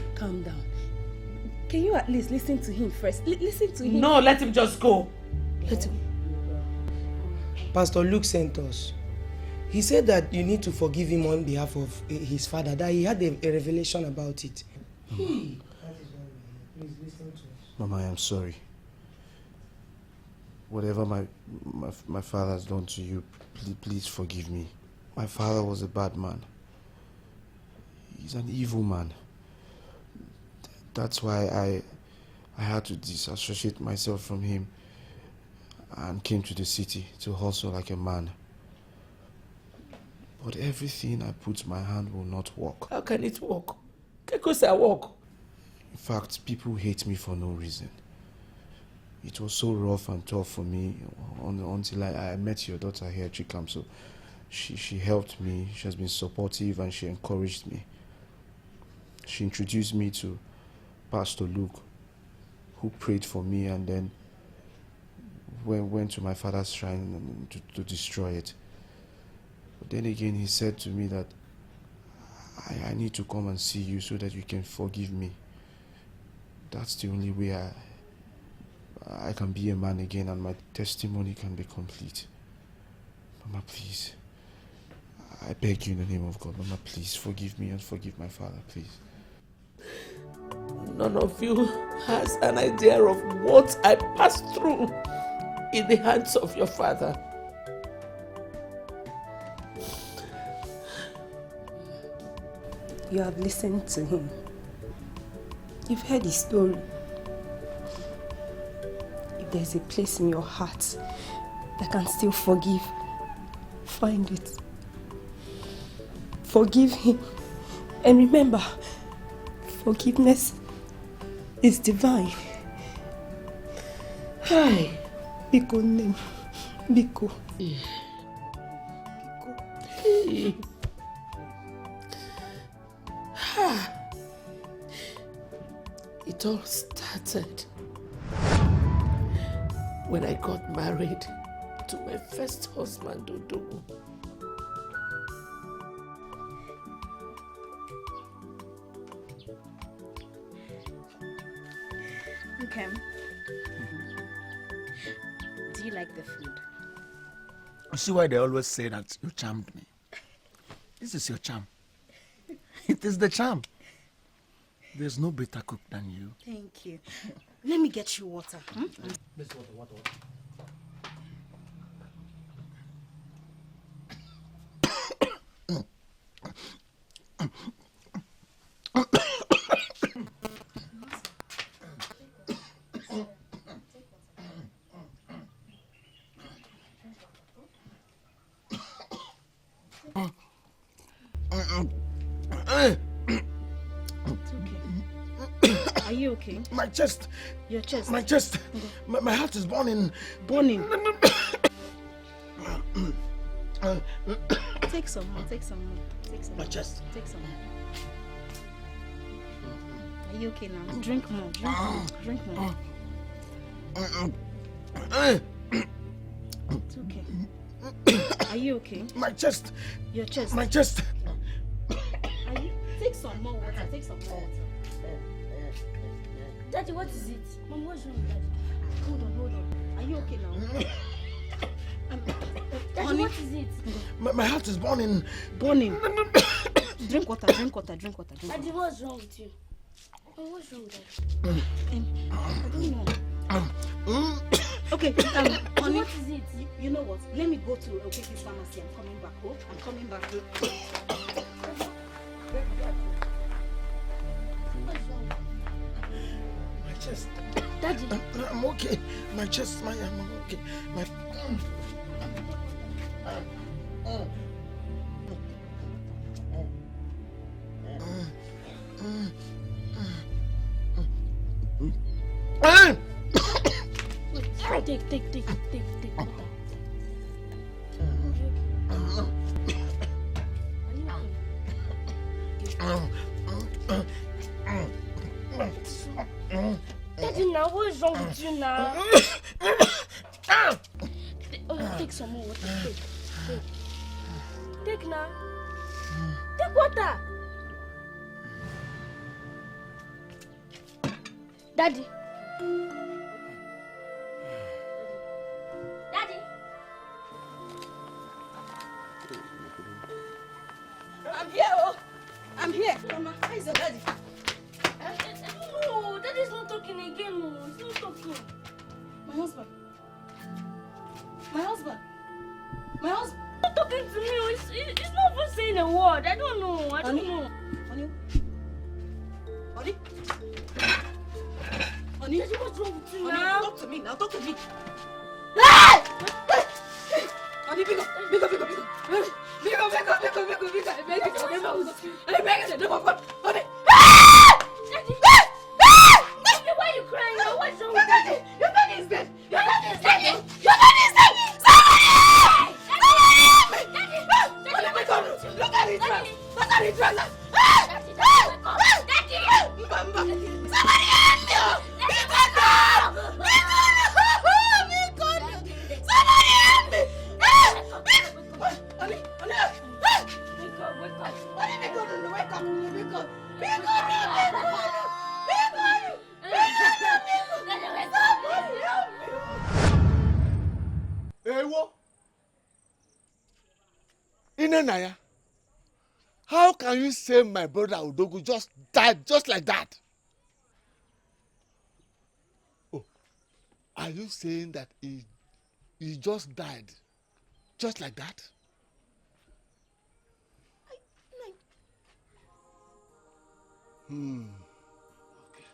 Can you at least listen to him first? Listen to him. No, let him just go. Let him. Pastor Luke sent us. He said that you need to forgive him on behalf of his father, that he had a revelation about it. Mama, I am sorry. Whatever my father has done to you, please forgive me. My father was a bad man. He's an evil man. That's why I had to disassociate myself from him and came to the city to hustle like a man. But everything I put my hand will not work. How can it work? Because I work. In fact, people hate me for no reason. It was so rough and tough for me until I met your daughter here, Chikam. So she helped me, she has been supportive and she encouraged me. She introduced me to Pastor Luke, who prayed for me and then went to my father's shrine to destroy it. But then again, he said to me that I need to come and see you so that you can forgive me. That's the only way I can be a man again and my testimony can be complete. Mama, please. I beg you in the name of God, Mama, please forgive me and forgive my father, please. None of you has an idea of what I passed through in the hands of your father. You have listened to him. You've heard his story. If there's a place in your heart that can still forgive find it. Forgive him. And remember, forgiveness is divine. Hi. Biko name. Biko. It all started when I got married to my first husband, Dodo. Okay. Do you like the food? See why they always say that you charmed me. This is your charm. It is the charm. There's no better cook than you. Thank you. Let me get you water. This water. Are you okay? My chest. Your chest? My chest. My heart is burning. Burning? Take some more. Take some more. Take some My more. chest. Take some more. Are you okay now? Drink more. Drink more. It's okay. Are you okay? My chest. Your chest? My chest. Are you? Take some more water. Take some more water. Daddy, what is it? Mom, what's wrong with Daddy? Hold on. Are you okay now? Daddy, honey? What is it? My heart is burning. Burning? Drink water. Daddy, what's wrong with you? Oh, what's wrong with that? I don't know. Okay, honey, what is it? You know what? Let me go to Okeki's pharmacy. I'm coming back. Oh, I'm coming back. What's wrong? My chest. Daddy. I'm okay. My chest, I'm okay. Take water. Daddy, now what's wrong with you now? Take some more water. Take now. Take water. Daddy. I'm here. Mama, where is your daddy? No, daddy's not talking again. No, he's not talking. My husband. He's not talking to me. He's not even saying a word. I don't know. Honey? Daddy, what's wrong with you now? Talk to me. Hey! Honey, big up. Daddy, why are you crying now? What's wrong with Daddy? Your daddy is dead. Look at his dress. Somebody help me. Inenaya, how can you say my brother Udogu just died just like that? Oh, are you saying that he just died just like that? Okay.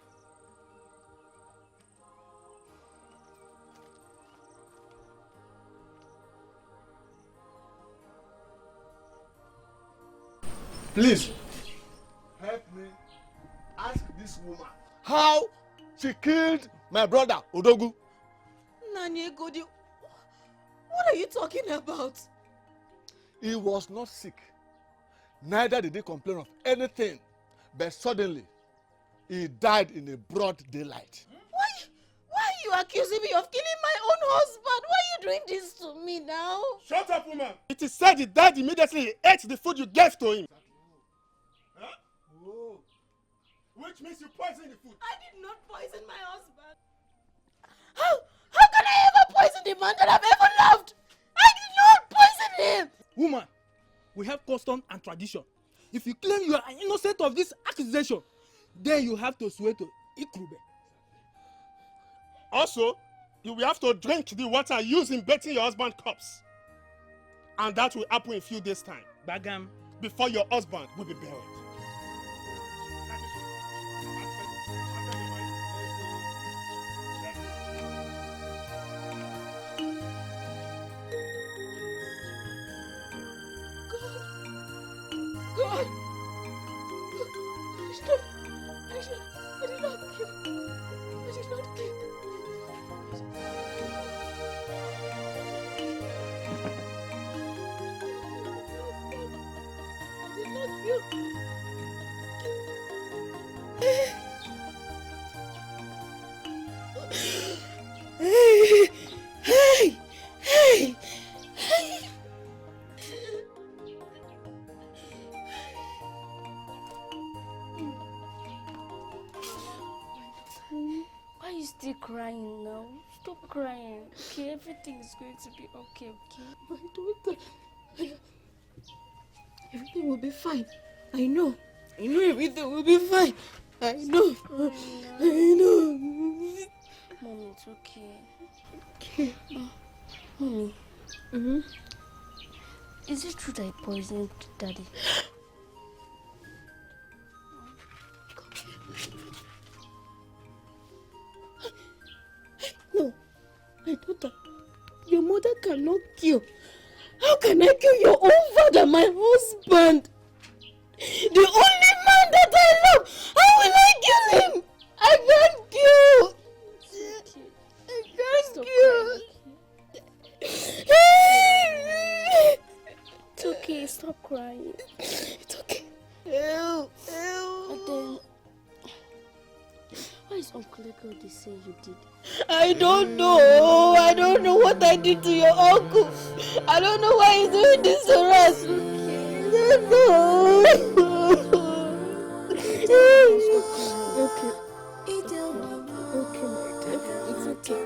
Please, help me ask this woman how she killed my brother, Odogu. Nani Egodi, what are you talking about? He was not sick. Neither did he complain of anything. But suddenly, he died in a broad daylight. Why are you accusing me of killing my own husband? Why are you doing this to me now? Shut up, woman. It is said he died immediately he ate the food you gave to him. Huh? Oh. Which means you poisoned the food. I did not poison my husband. How can I ever poison the man that I've ever loved? I did not poison him. Woman, we have custom and tradition. If you claim you are innocent of this accusation, then you have to swear to Ikrube. Also, you will have to drink the water used in bathing your husband's corpse. And that will happen in a few days' time. Bagam. Before your husband will be buried. God! I did not kill. I did not kill. Hey! Why are you still crying now? Stop crying. Okay, everything is going to be okay, okay? My daughter. Everything will be fine. I know everything will be fine. I know. Mommy, it's okay. Okay. Mommy. Is it true that I poisoned Daddy? No, my daughter, your mother cannot kill. How can I kill your own father, my husband? The only man that I love. How will I kill him? I can't kill. I can't kill. It's okay, stop crying. It's okay. Ew. And then, why is Uncle Ego they say you did? I don't know. I don't know what I did to your uncle. I don't know why he's doing this to us. I don't know. Okay. Okay, my dear. It's okay. It's okay.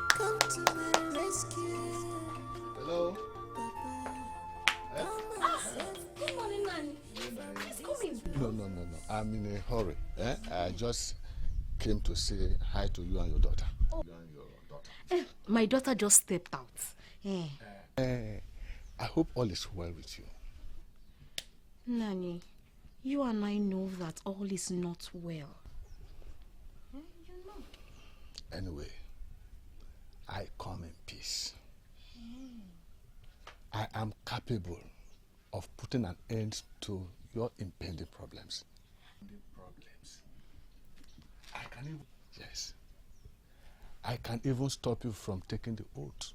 Come to my rescue. Hello? Good morning, Nanny. Please come in. No. I'm in a hurry. I just came to say hi to you and your daughter. Oh. You and your daughter. My daughter just stepped out. I hope all is well with you. Nanny, you and I know that all is not well. You know. Anyway, I come in peace. I am capable of putting an end to your impending problems. I can even stop you from taking the oath.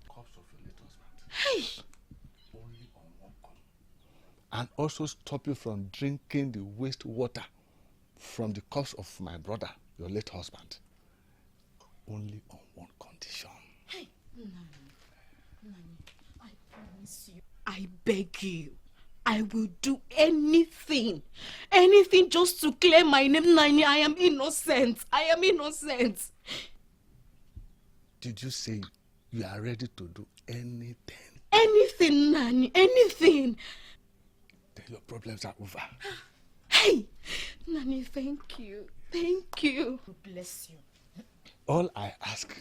Corpse of your late husband. Hey! Only on one come. And also stop you from drinking the waste water from the corpse of my brother, your late husband. Only on one condition. Hey! Nani, I promise you. I beg you. I will do anything just to clear my name, Nani. I am innocent. Did you say you are ready to do anything? Anything, Nani, anything. Then your problems are over. Hey, Nani, thank you. Thank you. Bless you. All I ask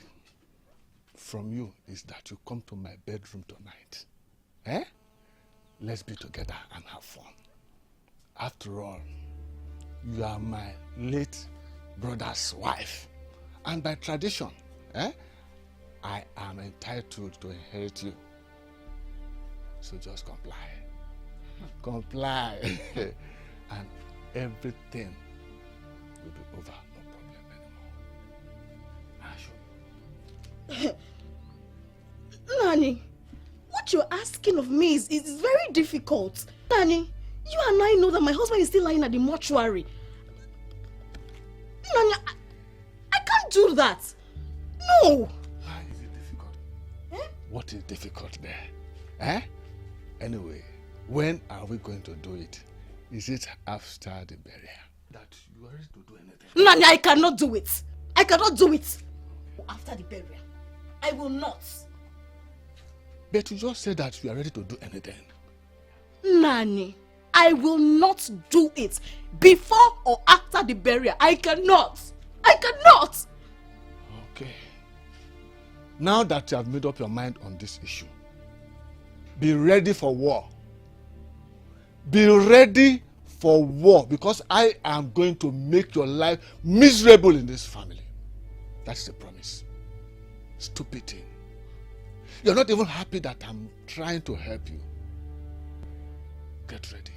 from you is that you come to my bedroom tonight. Eh? Let's be together and have fun. After all, you are my late brother's wife. And by tradition, I am entitled to inherit you. So just comply. Comply. And everything will be over. No problem anymore. Nani, what you're asking of me is very difficult. Nani, you and I know that my husband is still lying at the mortuary. Nani, I can't do that. No. Why is it difficult? What is difficult there? Anyway, when are we going to do it? Is it after the burial? That you are ready to do anything? Nani, I cannot do it. I cannot do it. After the burial, I will not. But you just said that you are ready to do anything. Nani, I will not do it before or after the burial. I cannot. I cannot. Okay. Now that you have made up your mind on this issue, be ready for war. Be ready for war, because I am going to make your life miserable in this family. That's the promise. Stupid thing. You're not even happy that I'm trying to help you. Get ready.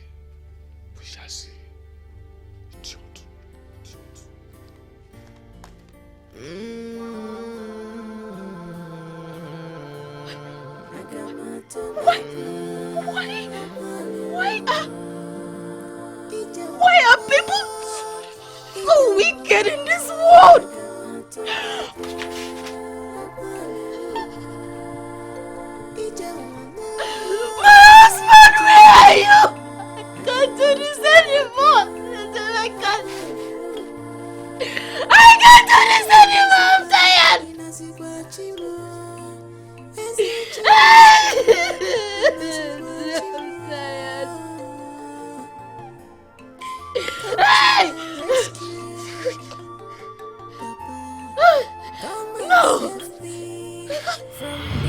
We shall see. Idiot. Why are people so wicked in this world? My husband, where are you? I can't do this anymore. I can't do this anymore. I'm tired. Hey! No!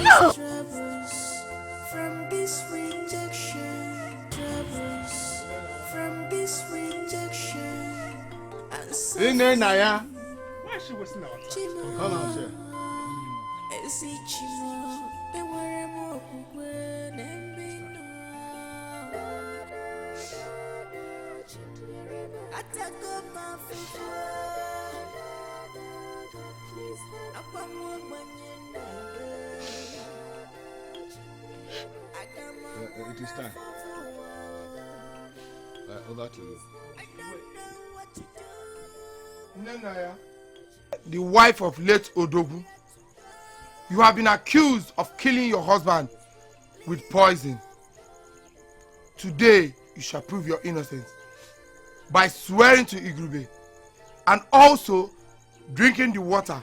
No! From this rejection, from this rejection, Ine Naya. Why is she wasting our time? Come on, sir. It is time. Over to you. The wife of late Odogu, you have been accused of killing your husband with poison. Today, you shall prove your innocence by swearing to Igrube and also drinking the water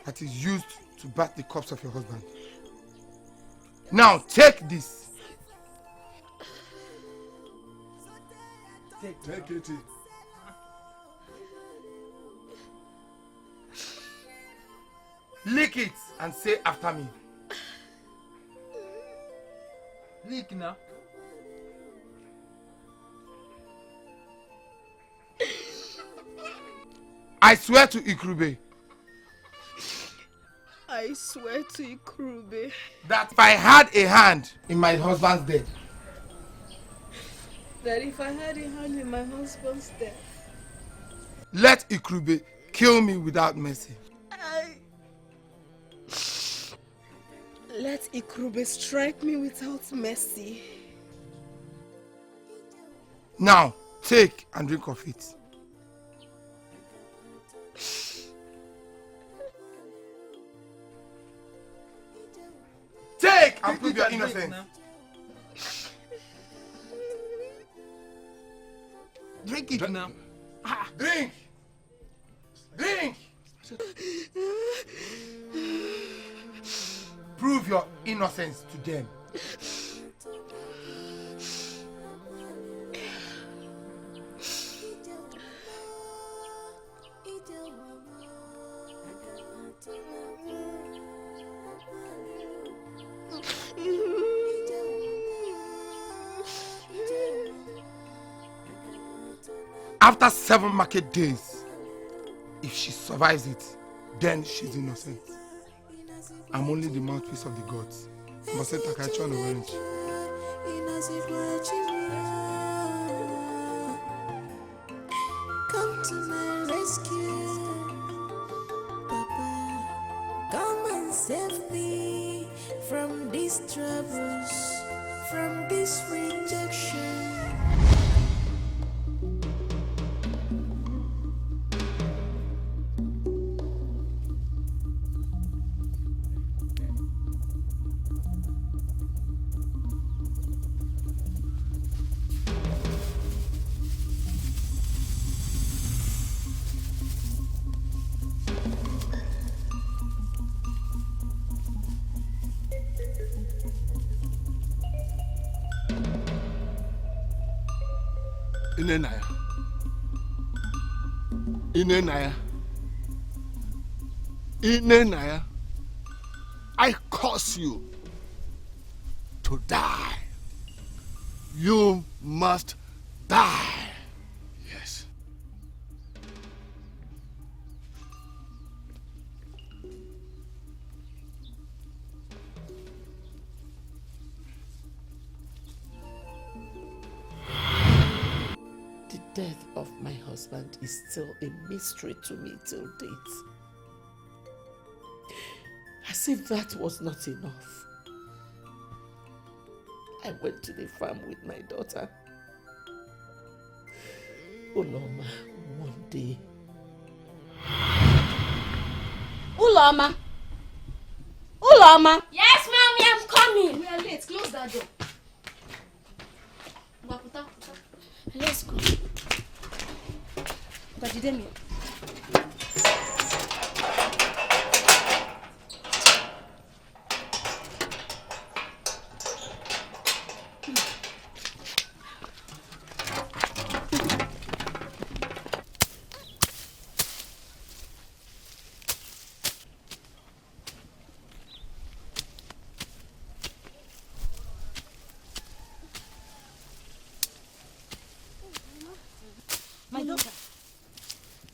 that is used to bath the corpse of your husband. Now, take this. Take it. Lick it and say after me. Lick now. I swear to Ikrube. I swear to Ikrube that if I had a hand in my husband's death. That if I had a hand in my husband's death. Let Ikrube kill me without mercy. Let Ikrube strike me without mercy. Now, take and drink of it. Take and prove your innocence. Drink it now. Drink! Drink! Prove your innocence to them. after 7 market days, if she survives it, then she's innocent. I'm only the mouthpiece of the gods. Come to my rescue, Papa. Come and save me from these troubles, from this rejection. Inenaya, I curse you to die. You must die. Yes. The death of my husband is still a mystery to me till date. As if that was not enough, I went to the farm with my daughter. Uloma, one day. Uloma! Uloma! Yes, mommy, I'm coming. We are late. Close that door. Let's go. Demi.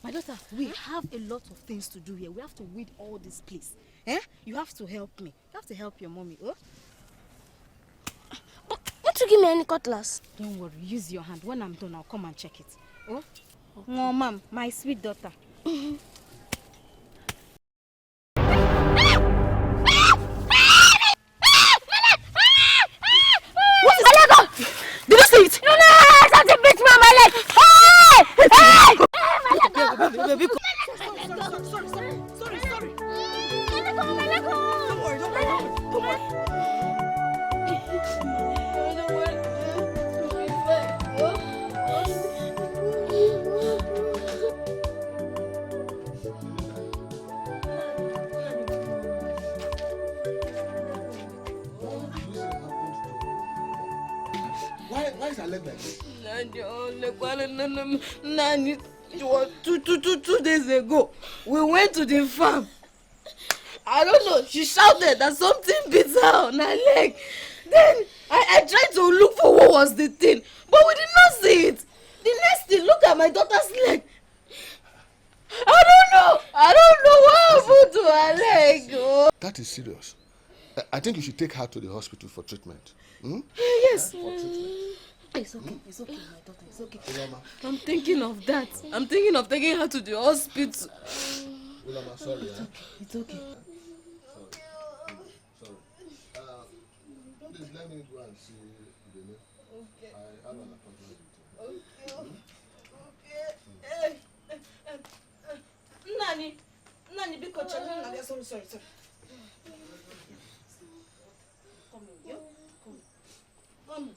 My daughter, we have a lot of things to do here. We have to weed all this place. Eh? You have to help me. You have to help your mommy. Oh? But won't you give me any cutlass? Don't worry. Use your hand. When I'm done, I'll come and check it. Oh? Okay. No, ma'am. My sweet daughter. What is that? Did you see it? No, something bit me on my leg. Hey! Baby, sorry. Don't worry. Why is her leg like this? Nani, 2 days ago, we went to the farm. I don't know, she shouted that something beat her on her leg. Then I tried to look for what was the thing, but we did not see it. The next thing, look at my daughter's leg. I don't know what happened to her leg. Oh. That is serious. I think you should take her to the hospital for treatment. Yes. It's okay, my daughter. It's okay. I'm thinking of that. I'm thinking of taking her to the hospital. Ulama, sorry. It's okay. Sorry. Please let me go and see Dele. Okay. I have an appointment with him. Nani, because sorry. Come here. Come.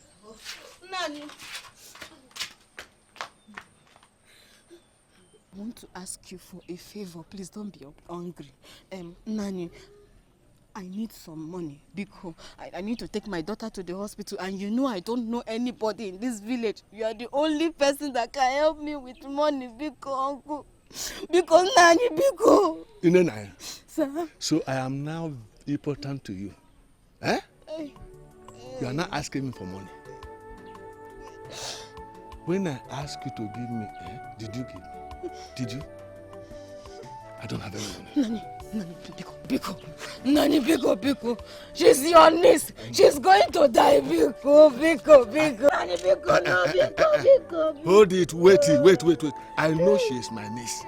Nani. I want to ask you for a favor. Please don't be hungry. Nani, I need some money because I need to take my daughter to the hospital, and you know I don't know anybody in this village. You are the only person that can help me with money because uncle. Because Nani, because. Inenaya. Sir? So I am now important to you. Eh? You are not asking me for money. When I asked you to give me, did you give? Did you? I don't have any money. Nani, Biko. She's your niece. She's going to die, Biko. Nani, Biko, no, Biko. Hold it, wait. I know she is my niece.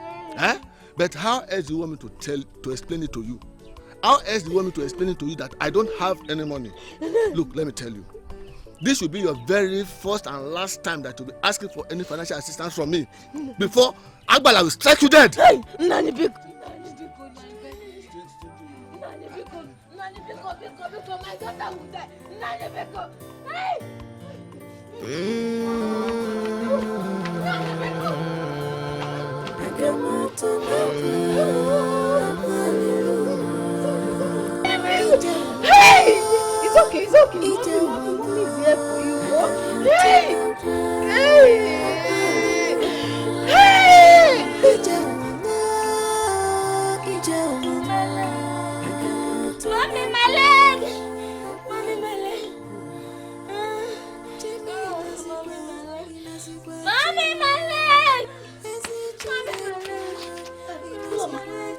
But how else do you want me to explain it to you? How else do you want me to explain it to you that I don't have any money? Look, let me tell you. This will be your very first and last time that you'll be asking for any financial assistance from me. Before Agbala will strike you dead. Hey, Nani, Biko. Biko, my daughter will die. Nani, Biko. Hey! Nani, Biko. Hey! It's okay. Mommy is here for you. Hey! Mommy, my leg! Mommy, my leg!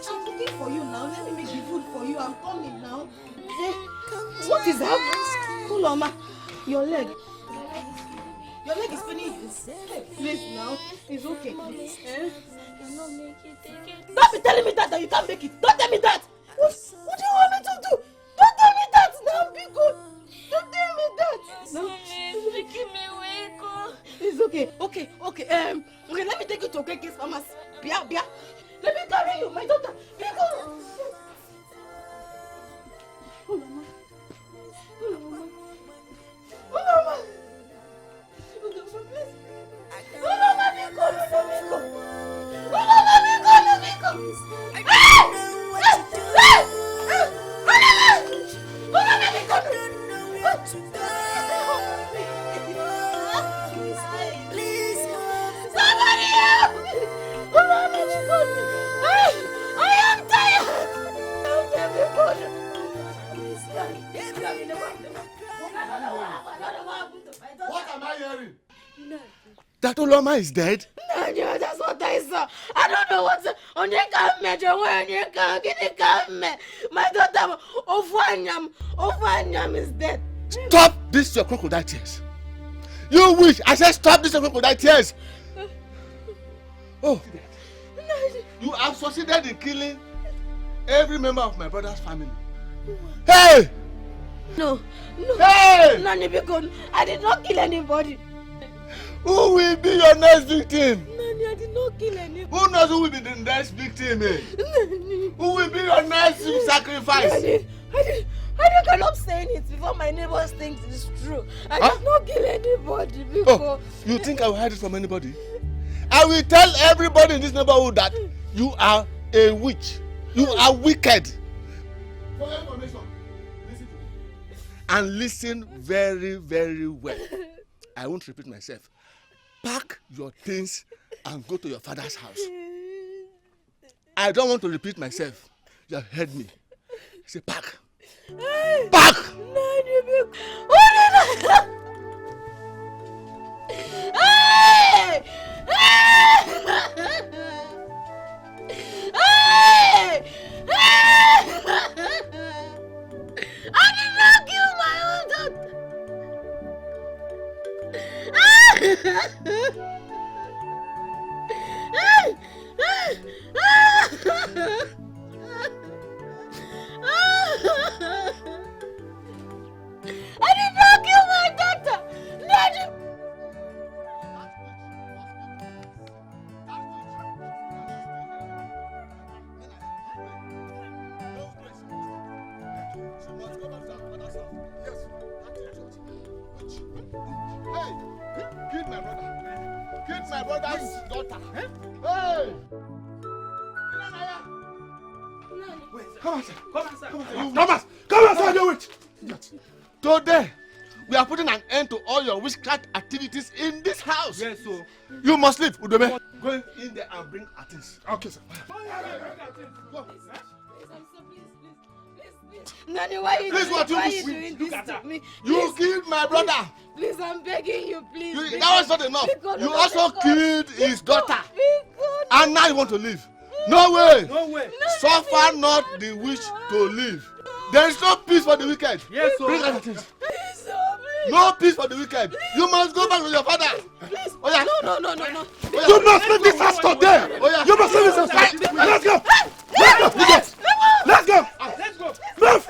I'm cooking for you now. Let me make the food for you. I'm coming now. What is happening? Kuloma, your leg. Your leg is spinning you. Please now. It's okay. Don't be telling me that you can't make it. Don't tell me that. What do you want me to do? Don't tell me that now, Biko. Don't tell me that. No. It's making me wake up. It's okay. Okay, let me take you to Keke's pharmacy. Bia. Let me carry you, my daughter. Biko. Mama. What am I hearing? That Oloma is dead? No, that's what I saw. I don't know what's on your camera. My daughter, Ofanyam is dead. Stop this your crocodile tears. You wish I said stop this your crocodile tears. Oh, you have succeeded in killing every member of my brother's family. Hey! No. Hey! Nani, because I did not kill anybody. Who will be your next victim? Nani, I did not kill anybody. Who knows who will be the next victim? Nani. Who will be your next sacrifice? I cannot say it before my neighbors think it's true. I did not kill anybody because... Oh, you think I will hide it from anybody? I will tell everybody in this neighborhood that you are a witch. You are wicked. For your information, listen to me. And listen very, very well. I won't repeat myself. Pack your things and go to your father's house. I don't want to repeat myself. You have heard me. Say pack. Pack! I did not kill my own daughter. I did not kill my daughter. Hey, killed my brother. Killed my brother's daughter. Hey! Come outside, you witch! Today, we are putting an end to all your witchcraft activities in this house. Yes, sir. You must leave, Udome. Go in there and bring our things. Okay, sir. Go. Please, Nani, why you Please, doing, what you why you do? doing Look this at to her. me? You killed my brother. Please, I'm begging you, please. That was not enough. You also killed his daughter. And now you want to leave. No way. No way. Suffer not the witch to live. There is no peace for the wicked. Yes, sir. Bring out the things. No peace for the wicked. You must go back to your father. Please. Oh, yeah. No. You must leave this house today. Oh, yeah. You must leave this house. Let's go. Let's go. Let's go. Move.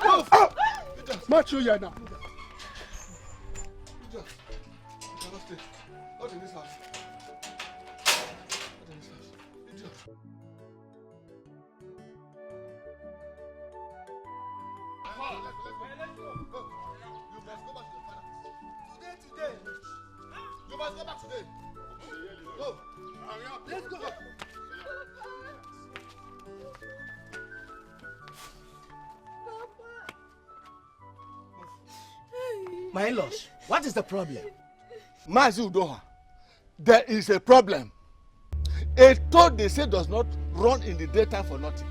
Move. Move. March you here now. Not in this house. You must go back today. Go. Let's go. My in-laws, what is the problem? Mazi Udoha, there is a problem. A toad, they say, does not run in the daytime for nothing.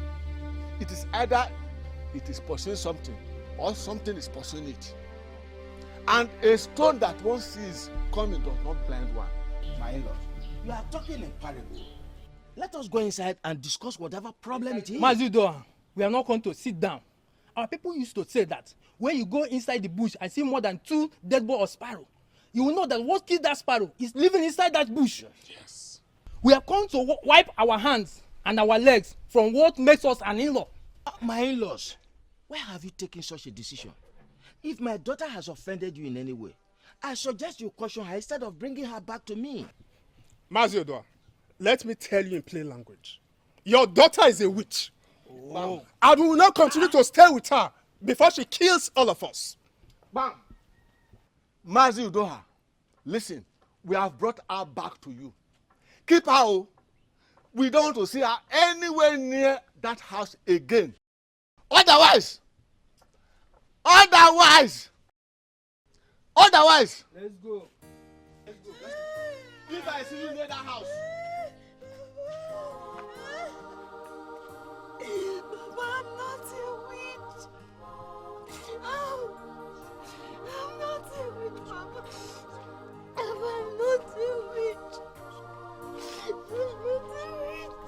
It is either it is pursuing something or something is pursuing it. And a stone that one sees coming does not blind one. My in-laws, you are talking in parable. Let us go inside and discuss whatever problem it is. Mazidoa, we are not going to sit down. Our people used to say that when you go inside the bush and see more than 2 dead birds or sparrow, you will know that what killed that sparrow is living inside that bush. Yes. We have come to wipe our hands and our legs from what makes us an in-law. My in-laws, why have you taken such a decision? If my daughter has offended you in any way, I suggest you caution her instead of bringing her back to me. Maziodua, let me tell you in plain language. Your daughter is a witch. Oh. And we will not continue to stay with her before she kills all of us. Bam. Mazi Udoha, listen, we have brought her back to you. Keep her. Oh. We don't want to see her anywhere near that house again. Otherwise, Let's go. if I see you near that house. Papa, I'm not a witch. I'm not a witch, Papa. I'm not a witch. I'm not a witch.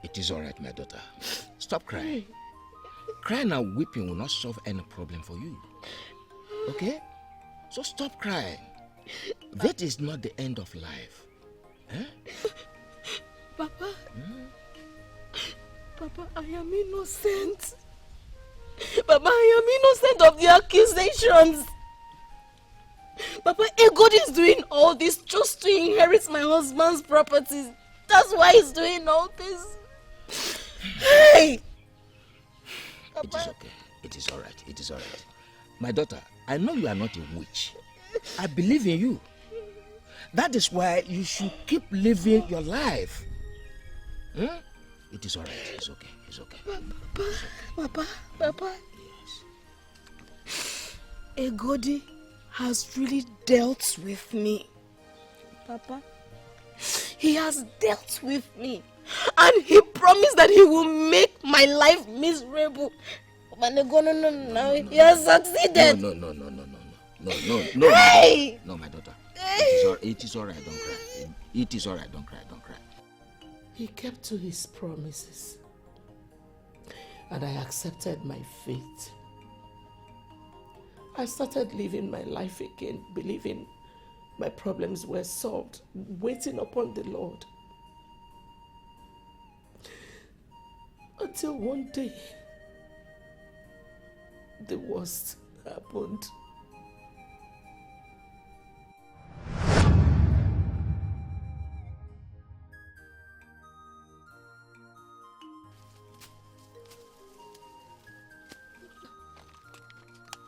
It is all right, my daughter. Stop crying. Crying and weeping will not solve any problem for you. Okay? So stop crying. That is not the end of life. Eh? Papa. Papa, I am innocent. Papa, I am innocent of the accusations. Papa, Egod is doing all this just to inherit my husband's properties. That's why he's doing all this. Hey! It is okay. It is all right. It is all right. My daughter, I know you are not a witch. I believe in you. That is why you should keep living your life. Hmm? It is all right. It's okay. It's okay. Papa. Yes. Egodi has really dealt with me. Papa. He has dealt with me. And he promised that he will make my life miserable. But no, he has succeeded. No, Hey! no, my daughter. Hey! It is all right. Don't cry. It is all right. Don't cry. Don't cry. He kept to his promises. And I accepted my fate. I started living my life again, believing my problems were solved, waiting upon the Lord. Until one day, the worst happened.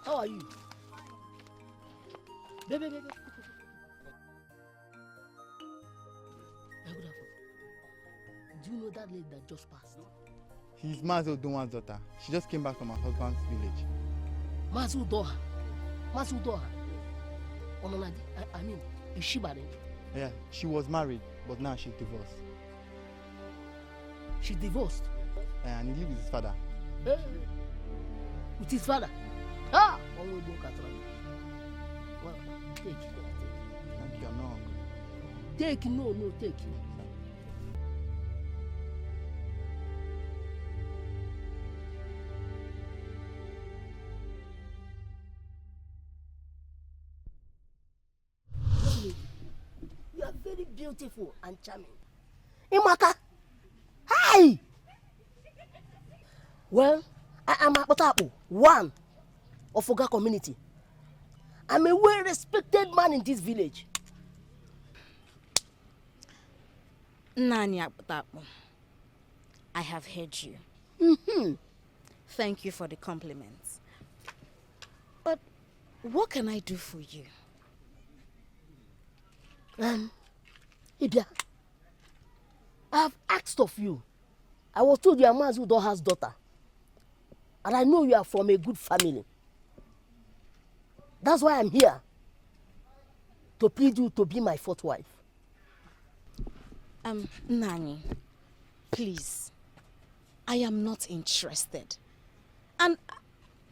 How are you? Baby. Do you know that lady that just passed? She's Mazu Doha's daughter. She just came back from her husband's village. Mazu Doha. I mean, is she married? Yeah, she was married, but now she's divorced. She's divorced? And he lives with his father. With his father? Ah! One way book at well, take it. Thank you, I'm not hungry. Take it, no, take it. You are very beautiful and charming. Imaka! Hi! Well, I am Akpotapo, one of Oga community. I'm a well-respected man in this village. Nani Akpotapo, I have heard you. Thank you for the compliments. But what can I do for you? Ibia, I have asked of you. I was told you are Mazu Doha's daughter. And I know you are from a good family. That's why I'm here. To plead you to be my fourth wife. Nani, please. I am not interested. And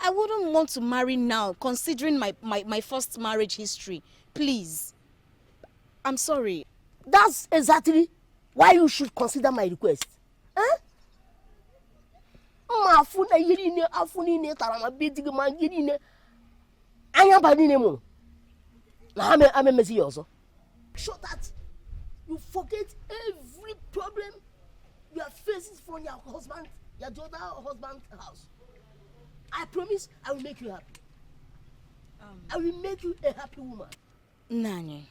I wouldn't want to marry now, considering my first marriage history. Please. I'm sorry. That's exactly why you should consider my request. Huh? So that you forget every problem you are facing from your husband, your daughter or husband's house. I promise I will make you happy. I will make you a happy woman. Nani,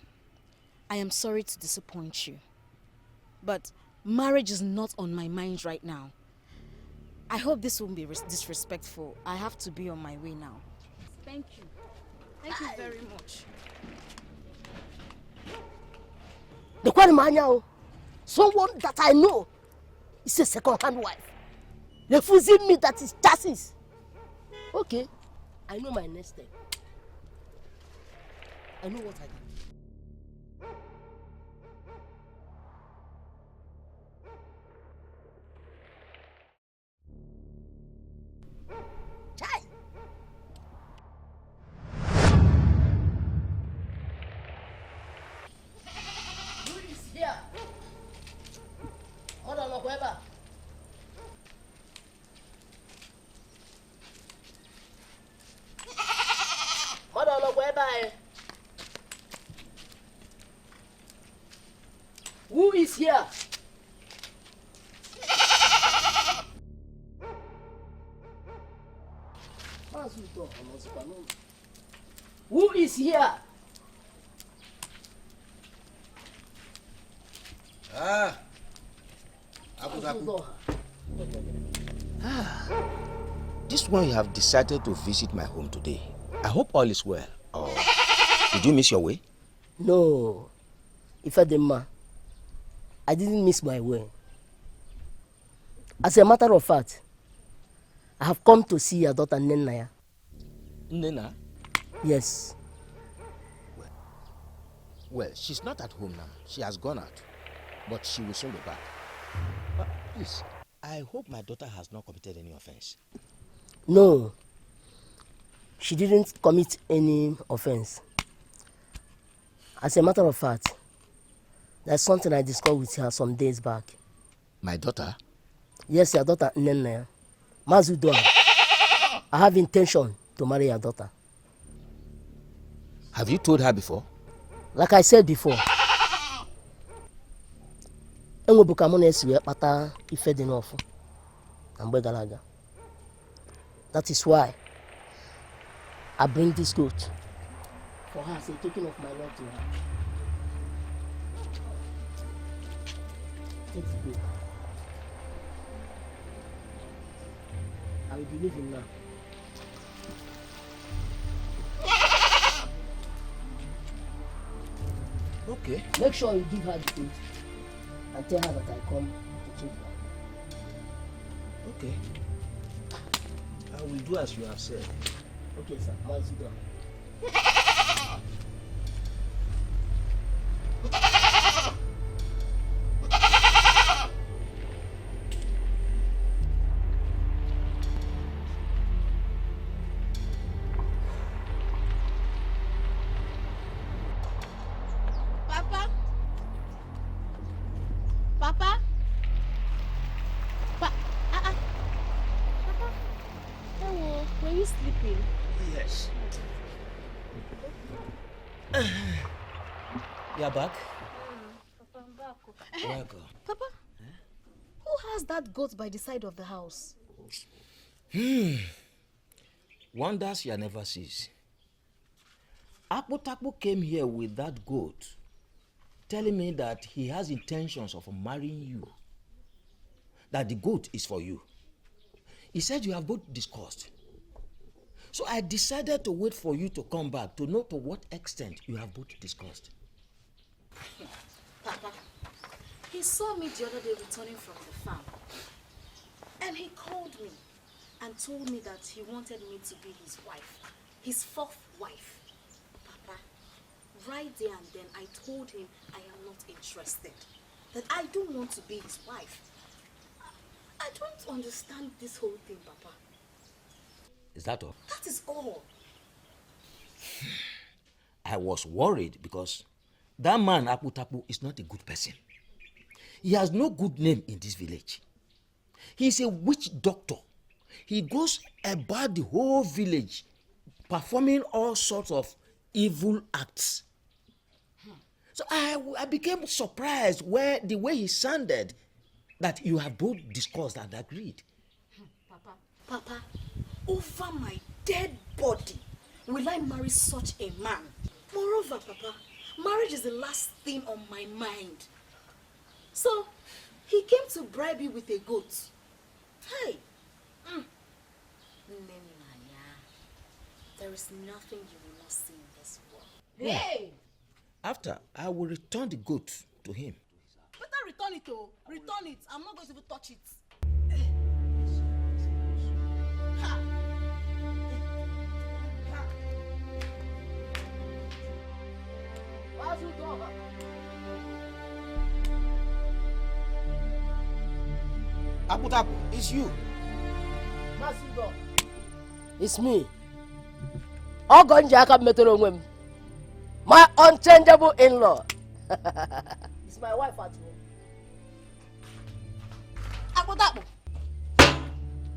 I am sorry to disappoint you, but marriage is not on my mind right now. I hope this won't be disrespectful. I have to be on my way now. Thank you. Thank you very much. The Kwanimanya, someone that I know is a second-hand wife. Refusing me that is chassis. Okay, I know my next step. I know what I do. Chai! Who is here? Mother Lokweba. Mother Lokweba. Who is here? Who is here? This one you have decided to visit my home today. I hope all is well. Oh, did you miss your way? No. Ifedema, I didn't miss my way. As a matter of fact, I have come to see your daughter Nenaya. Nena? Yes. Well, she's not at home now. She has gone out. But she will soon be back. Please, I hope my daughter has not committed any offense. No. She didn't commit any offense. As a matter of fact, there's something I discussed with her some days back. My daughter? Yes, your daughter Nenaya. Mazu Doha. I have intention to marry your daughter. Have you told her before? Like I said before. That is why I bring this goat for her as a token of my love to her. Let's go. I will be leaving now. Okay. Make sure you give her the food and tell her that I come to check her. Okay. I will do as you have said. Okay, sir. Now sit down. Papa? Papa? Papa? Hello, were you sleeping? Yes. You are back? Papa, I'm back. Welcome. Papa, who has that goat by the side of the house? Wonders you never sees. Akpotakpo came here with that goat, telling me that he has intentions of marrying you. That the goat is for you. He said you have both discussed. So I decided to wait for you to come back to know to what extent you have both discussed. Papa, he saw me the other day returning from the farm. And he called me and told me that he wanted me to be his wife. His fourth wife. Papa, right there and then I told him I am not interested. That I don't want to be his wife. I don't understand this whole thing, Papa. Is that all? That is all. I was worried because that man Akpotakpo is not a good person. He has no good name in this village. He is a witch doctor. He goes about the whole village performing all sorts of evil acts. So I became surprised the way he sounded, that you have both discussed and agreed. Papa, over my dead body, will I marry such a man? Moreover, Papa, marriage is the last thing on my mind. So, he came to bribe you with a goat. Hey! There is nothing you will not see in this world. Hey! After, I will return the goat to him. Better return it, oh. Return it. I'm not going to even touch it. Akpotakpo, it's you. It's me. My unchangeable in-law. It's my wife at home. Akpotakpo,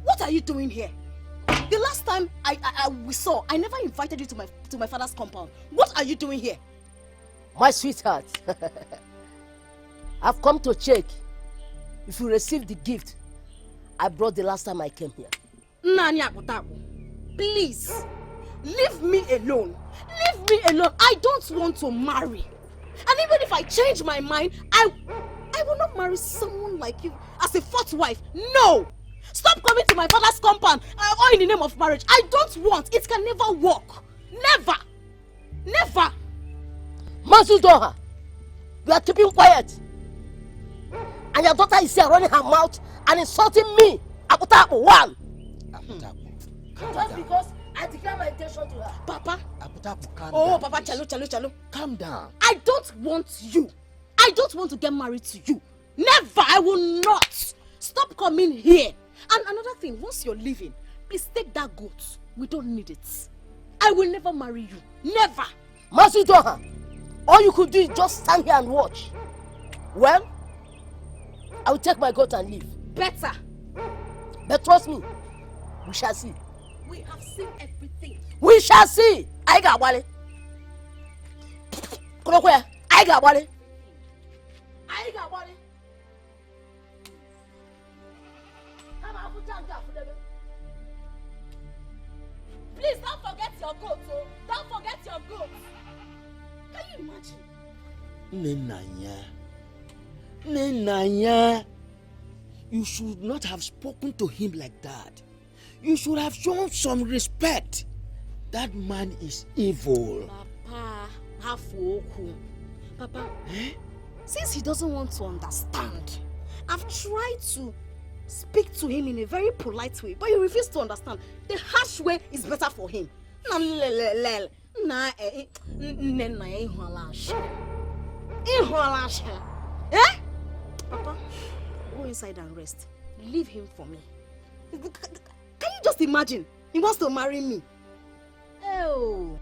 what are you doing here? The last time we saw, I never invited you to my father's compound. What are you doing here? My sweetheart, I've come to check if you received the gift I brought the last time I came here. Nani Akpotakpo, please, leave me alone. Leave me alone. I don't want to marry. And even if I change my mind, I will not marry someone like you as a fourth wife. No! Stop coming to my father's compound all in the name of marriage. I don't want. It can never work. Never. Never. Mazudoha, you are keeping quiet. And your daughter is here running her mouth and insulting me. Akpotakpo, one. Just because I declare my intention to her. Papa. Akpotakpo, calm down. Oh, Papa, chalo. Calm down. I don't want you. I don't want to get married to you. Never. I will not. Stop coming here. And another thing, once you're leaving, please take that goat. We don't need it. I will never marry you. Never. Mazudoha, all you could do is just stand here and watch. Well, I will take my goat and leave. Better. But trust me, we shall see. We have seen everything. We shall see. I got Wale. I got Wale. Please don't forget your goat, oh. Don't forget your goat. Can you imagine? Nenanya, you should not have spoken to him like that. You should have shown some respect. That man is evil. Papa, Hafuoku. Papa, since he doesn't want to understand, I've tried to speak to him in a very polite way, but he refuses to understand. The harsh way is better for him. Eh? Papa, go inside and rest. Leave him for me. Can you just imagine? He wants to marry me. Oh.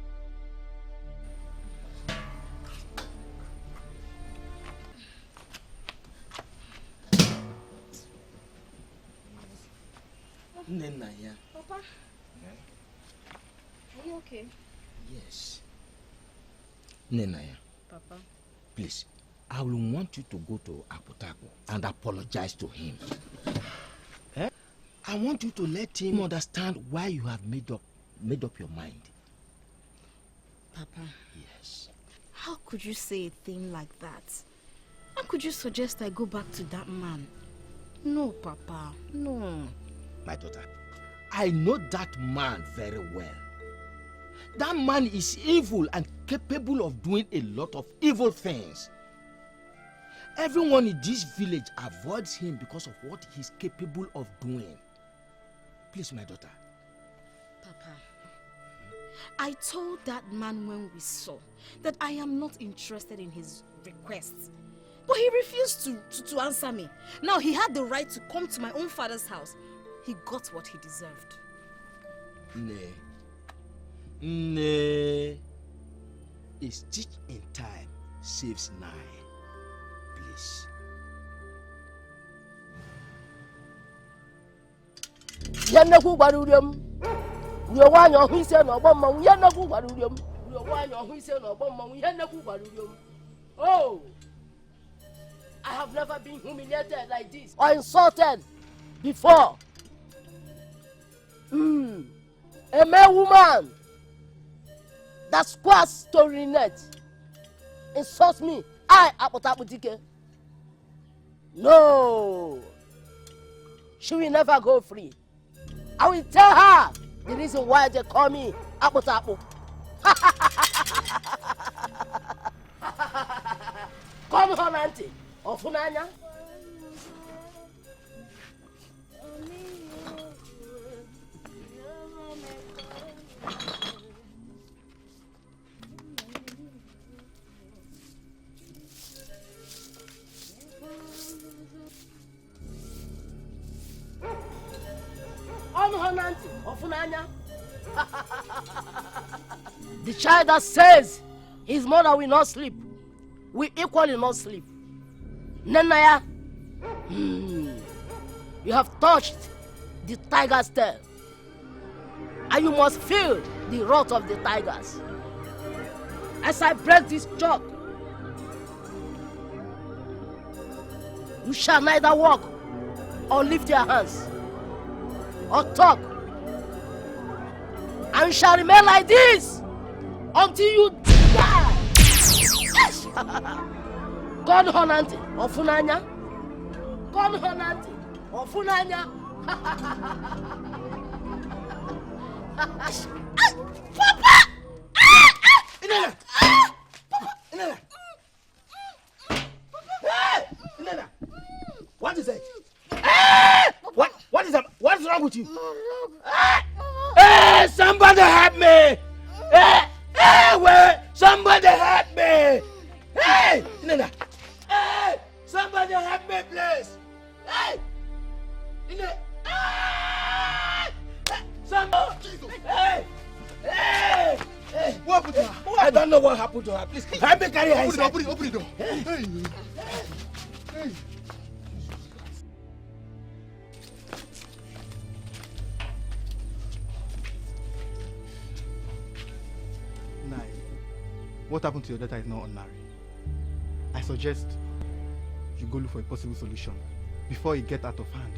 Nenaya. Papa? Are you okay? Yes. Nenaya. Papa? Please, I will want you to go to Apotako and apologize to him. I want you to let him understand why you have made up your mind. Papa? Yes. How could you say a thing like that? How could you suggest I go back to that man? No, Papa, no. My daughter, I know that man very well. That man is evil and capable of doing a lot of evil things. Everyone in this village avoids him because of what he's capable of doing. Please, my daughter. Papa, I told that man when we saw that I am not interested in his requests. But he refused to answer me. Now he had the right to come to my own father's house. He got what he deserved. Nay. A stitch in time saves 9. Please. Yenaku Barurium. Your one or who said no bomb, Yenaku Barurium. Your one or who said no bomb, Yenaku Barurium. Oh, I have never been humiliated like this or insulted before. A male woman that squats to Renette insults me. I Apotaputike. No, she will never go free. I will tell her the reason why they call me Apotapo. Come on, auntie. Ofunanya. The child that says his mother will not sleep will equally not sleep. Nenaya, you have touched the tiger's tail, and you must feel the wrath of the tigers. As I break this chalk, you shall neither walk or lift your hands or talk, and you shall remain like this until you die. God honanti ofunanya. God honanti ofunanya. Papa! Inela! Inela! Inela! What is it? What is that? What's wrong with you? Hey, somebody help me! Hey, wait! Somebody help me! Hey, Nena! Hey, somebody help me, please! Hey, Nena! Somebody! Hey, hey, hey! What happened to her? I don't know what happened to her. Please help me carry her inside. Open the door. Hey, hey. What happened to your daughter is not ordinary. I suggest you go look for a possible solution before it gets out of hand.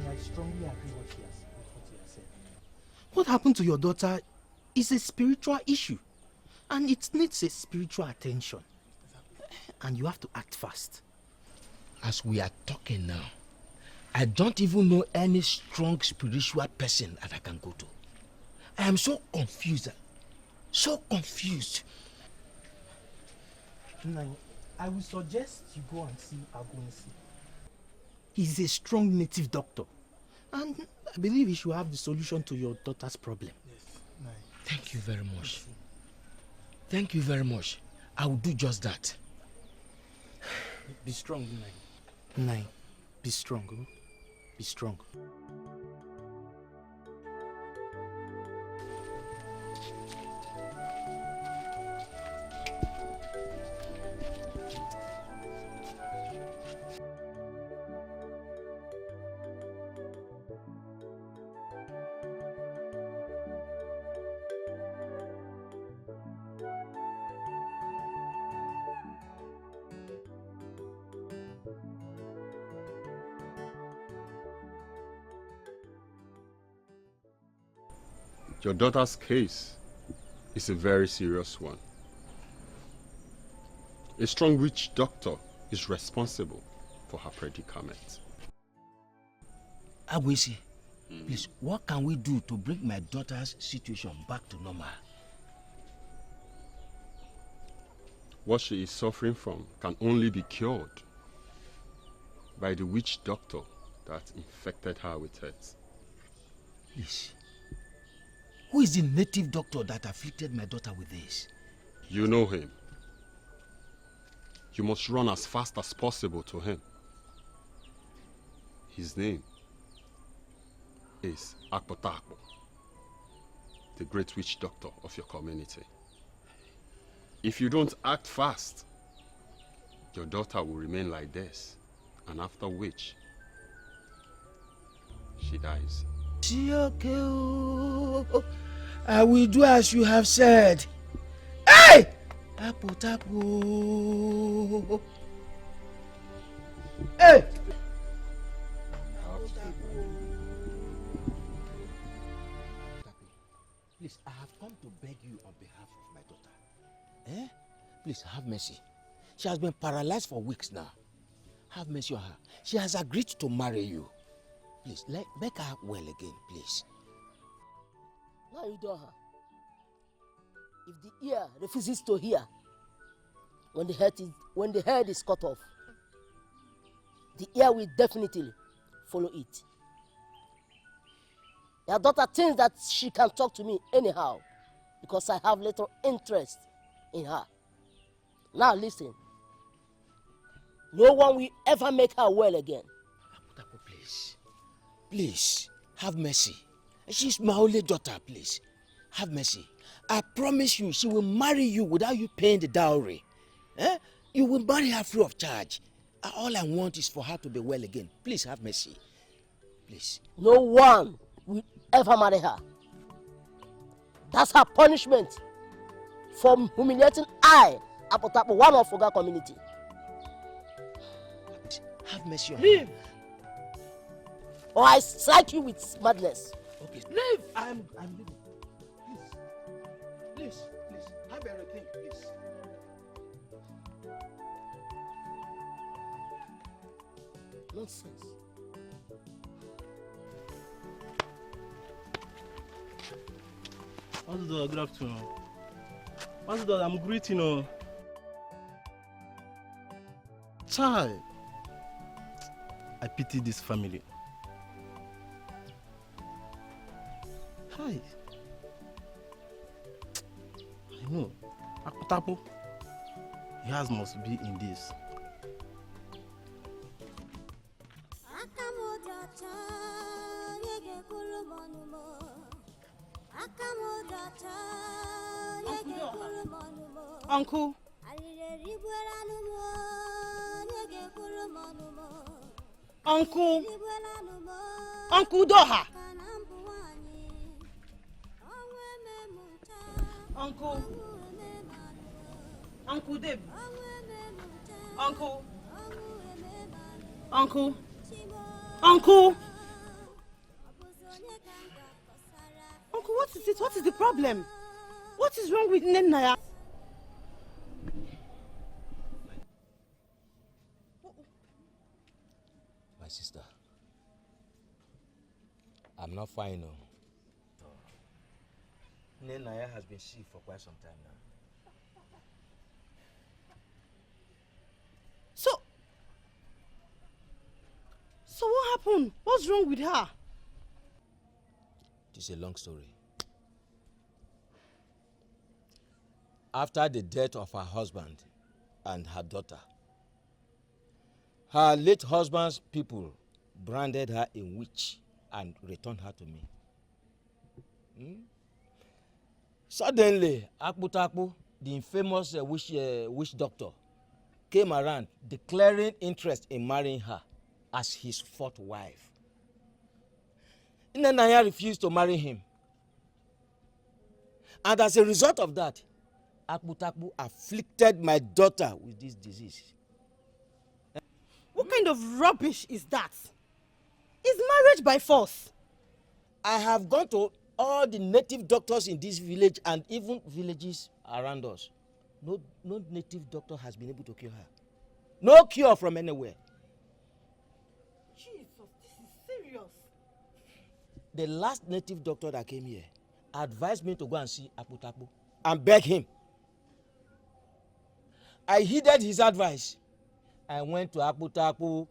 I strongly agree with what he has said. What happened to your daughter is a spiritual issue, and it needs a spiritual attention. And you have to act fast. As we are talking now, I don't even know any strong spiritual person that I can go to. I am so confused. So confused. Nai, I will suggest you go and see Agonisi. He's a strong native doctor. And I believe he should have the solution to your daughter's problem. Yes, Nai. Thank you very much. Thank you very much. I will do just that. Be strong, Nai. Nai, be strong, oh? Be strong. Your daughter's case is a very serious one. A strong witch doctor is responsible for her predicament. Agwisi, please, what can we do to bring my daughter's situation back to normal? What she is suffering from can only be cured by the witch doctor that infected her with it. Please. Who is the native doctor that afflicted my daughter with this? You know him. You must run as fast as possible to him. His name is Akpotakpo, the great witch doctor of your community. If you don't act fast, your daughter will remain like this, and after which, she dies. I will do as you have said. Hey! Akpotakpo. Hey! Please, I have come to beg you on behalf of my daughter. Eh? Please, have mercy. She has been paralyzed for weeks now. Have mercy on her. She has agreed to marry you. Please, make her well again, please. Now you do her. If the ear refuses to hear, when the head is cut off, the ear will definitely follow it. Your daughter thinks that she can talk to me anyhow because I have little interest in her. Now listen. No one will ever make her well again. Please. Please, have mercy. She's my only daughter, please. Have mercy. I promise you, she will marry you without you paying the dowry. Eh? You will marry her free of charge. All I want is for her to be well again. Please have mercy. Please. No one will ever marry her. That's her punishment for humiliating Akpotakpo, one of Oga community. Have mercy on her. Leave! Or I strike you with madness. Okay. Leave! I'm leaving. Please. Have everything, please. Nonsense. Pastor, good afternoon. Pastor, I'm greeting you. Child, I pity this family. Hi. I know. Akpotakpo, yours must be in this. Uncle. Uncle. Uncle Doha. Uncle. Uncle Dib. Uncle. Uncle. Uncle. Uncle, what is it? What is the problem? What is wrong with Nenaya? My sister, I'm not fine now. Nenaya has been sick for quite some time now. happened? What's wrong with her? It is a long story. After the death of her husband and her daughter, her late husband's people branded her a witch and returned her to me. Suddenly, Akputaku, the infamous witch doctor, came around declaring interest in marrying her as his fourth wife. Nnenaya refused to marry him. And as a result of that, Akputaku afflicted my daughter with this disease. What kind of rubbish is that? Is marriage by force? I have gone to all the native doctors in this village and even villages around us. No native doctor has been able to cure her. No cure from anywhere. Jesus, this is serious. The last native doctor that came here advised me to go and see Akputaku and beg him. I heeded his advice. I went to Akputaku.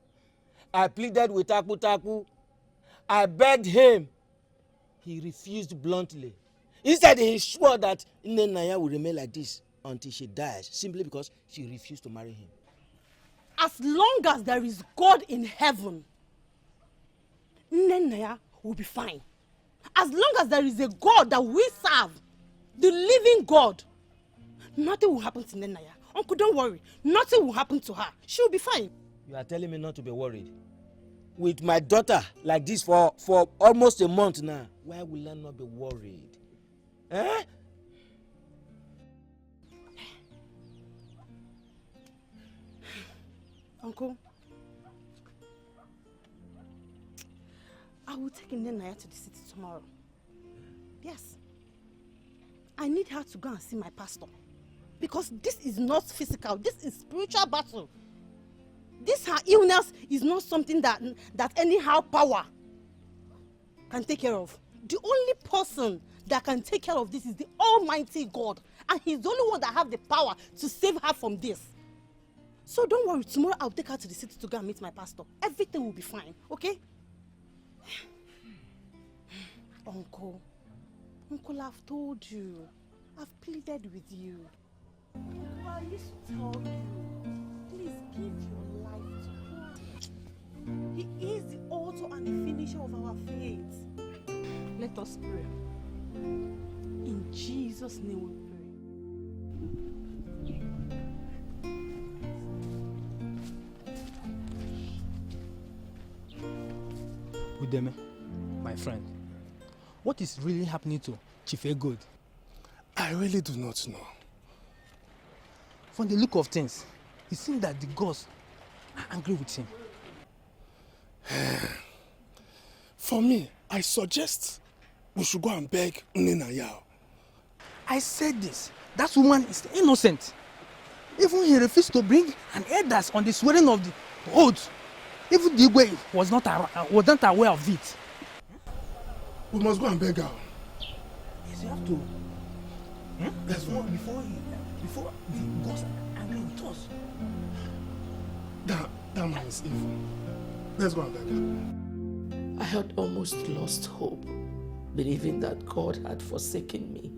I pleaded with Akputaku. I begged him. He refused bluntly. Instead, he swore that Nnenaya will remain like this until she dies, simply because she refused to marry him. As long as there is God in heaven, Nnenaya will be fine. As long as there is a God that we serve, the living God, nothing will happen to Nnenaya. Uncle, don't worry. Nothing will happen to her. She will be fine. You are telling me not to be worried? With my daughter like this for almost a month now, why will I not be worried? Eh? Uncle, I will take Nnenaya to the city tomorrow. Yes. I need her to go and see my pastor. Because this is not physical, this is spiritual battle. This her illness is not something that anyhow power can take care of. The only person that can take care of this is the Almighty God. And he's the only one that has the power to save her from this. So don't worry, tomorrow I'll take her to the city to go and meet my pastor. Everything will be fine, okay? Uncle, I've told you. I've pleaded with you. Uncle, I used to tell you, please give your life to God. He is the author and the finisher of our faith. Let us pray. In Jesus' name we pray. Udeme, my friend, what is really happening to Chief Egod? I really do not know. From the look of things, it seems that the gods are angry with him. For me, I suggest we should go and beg Nnenaya. I said this. That woman is innocent. Even he refused to bring an elders on the swearing of the oath. Even the Igwe was not aware of it. We must go and beg her. Yes, you have to. Before the gods are angry with us. That man is evil. Let's go and beg her. I had almost lost hope, believing that God had forsaken me.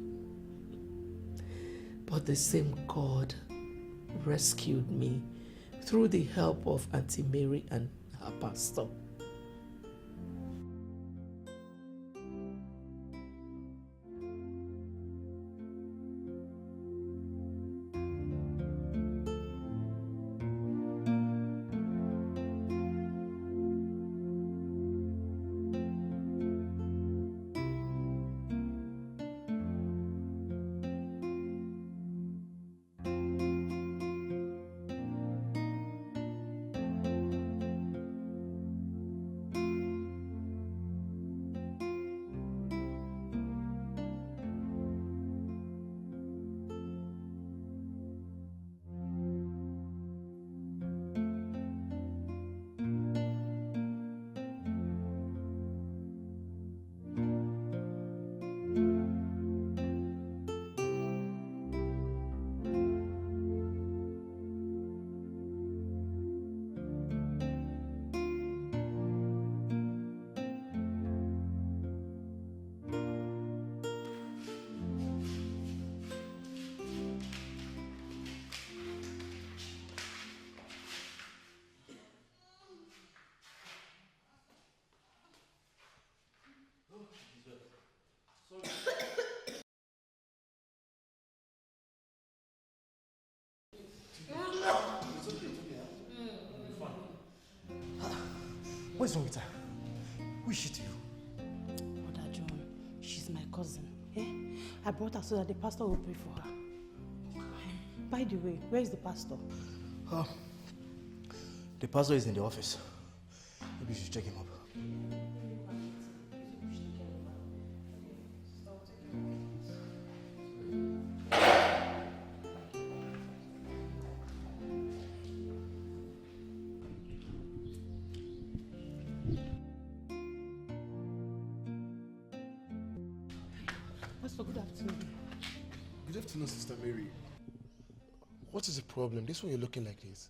But the same God rescued me through the help of Auntie Mary and her pastor. What's wrong with her? Who is she to you? Brother John, she's my cousin. Eh? I brought her so that the pastor will pray for her. By the way, where is the pastor? The pastor is in the office. Maybe you should check him up. Pastor, good afternoon. Good afternoon, Sister Mary. What is the problem? This one you're looking like this.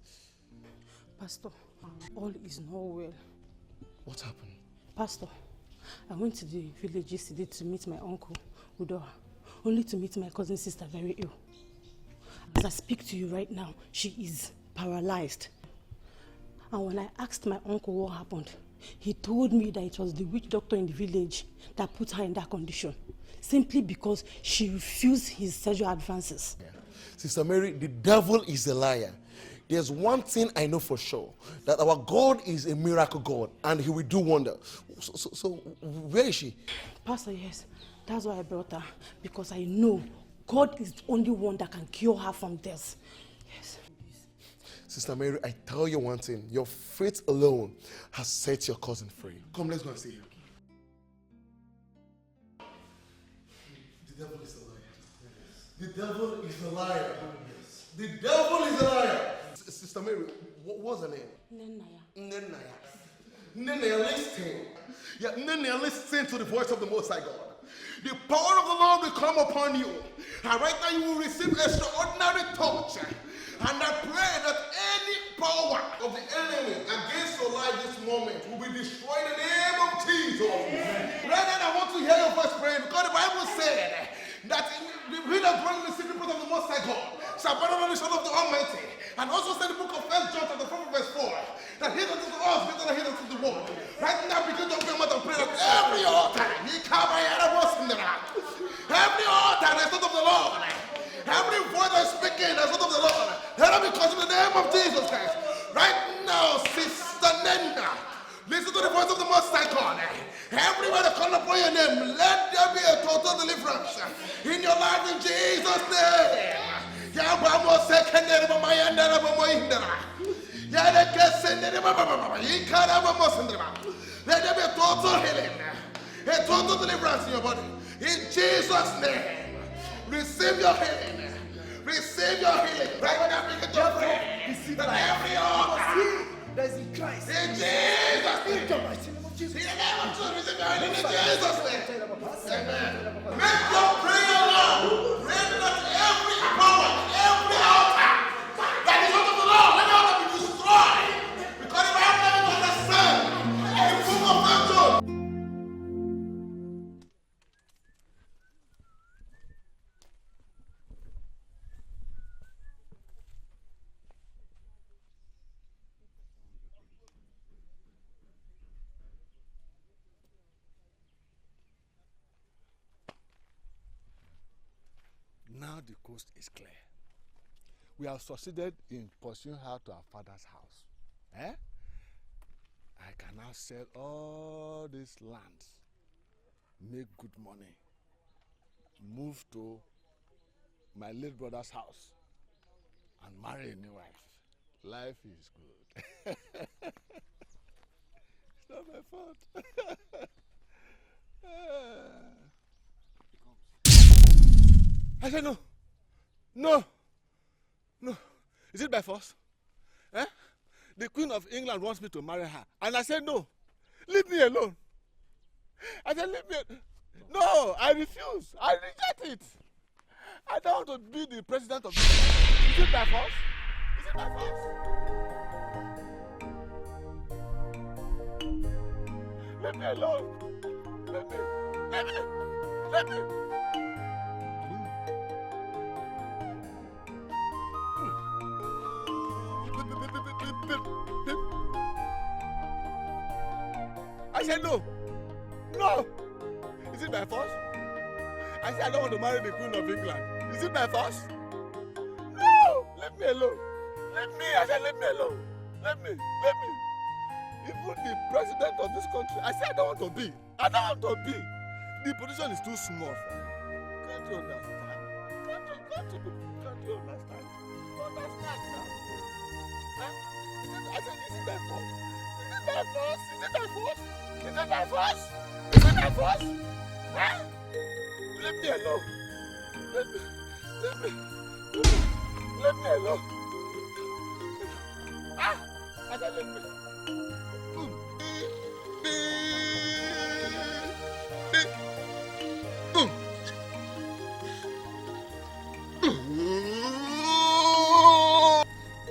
Pastor, all is not well. What happened? Pastor, I went to the village yesterday to meet my uncle, Udoha, only to meet my cousin sister very ill. As I speak to you right now, she is paralyzed. And when I asked my uncle what happened, he told me that it was the witch doctor in the village that put her in that condition, simply because she refused his surgery advances. Yeah. Sister Mary, the devil is a liar. There's one thing I know for sure, that our God is a miracle God and he will do wonder. So where is she? Pastor, yes, that's why I brought her, because I know God is the only one that can cure her from death. Yes. Sister Mary, I tell you one thing, your faith alone has set your cousin free. Come, let's go and see her. The devil is a liar. The devil is a liar. The devil is a liar. Sister Mary, what's her name? Nenaya, listen. Yeah, Nenaya, listen to the voice of the Most High God. The power of the Lord will come upon you. And right now you will receive extraordinary touch. And I pray that any power of the enemy against your life this moment will be destroyed in the name of Jesus. Right now I want to hear your voice praying, because the Bible said that he that dwells in the secret place of the Most High God shall abide under the shadow of the Almighty. And also said in the book of 1 John chapter 4 verse 4 that he that is to us better than he that is to the world. Right now begin to open your mouth and pray that every altar, every altar is not of the Lord. Every voice that is speaking is not of the Lord. Let it be consumed in the name of Jesus Christ. Right now, Sister Nenda, listen to the voice of the Most High God. Everywhere they call upon your name, let there be a total deliverance in your life in Jesus' name. Let there be a total healing, a total deliverance in your body. In Jesus' name, receive your healing. Receive your healing. Right now, begin to pray that every altar that is in Christ, in Jesus' name, in the name of Jesus, receive your healing in Jesus' name. Amen. Make your prayer loud. Pray that every power, every altar that is not of the Lord, let the altar be destroyed. Because if I have never understand, in the book of Barrow. Now the coast is clear. We have succeeded in pursuing her to our father's house. Eh? I can now sell all these lands, make good money, move to my late brother's house, and marry a new wife. Life is good. It's not my fault. I said no. No. No. Is it by force? Eh? The Queen of England wants me to marry her. And I said no. Leave me alone. I said leave me alone. No, I refuse. I reject it. I don't want to be the president of the world. Is it by force? Is it by force? Let me alone. Let me. Let me. Let me. I said no. No. Is it by force? I said I don't want to marry the Queen of England. Is it by force? No. Leave me alone. Leave me. I said leave me alone. Let me. Let me. Even the president of this country, I said I don't want to be. I don't want to be. The position is too small for me. Can't you understand? Can't you understand? Understand now. Huh? I said, is it my fault? Is it my fault? Is it my fault? Is it my fault? Is it my fault? Huh? Leave me alone. Leave me alone. Ah! I said, leave me.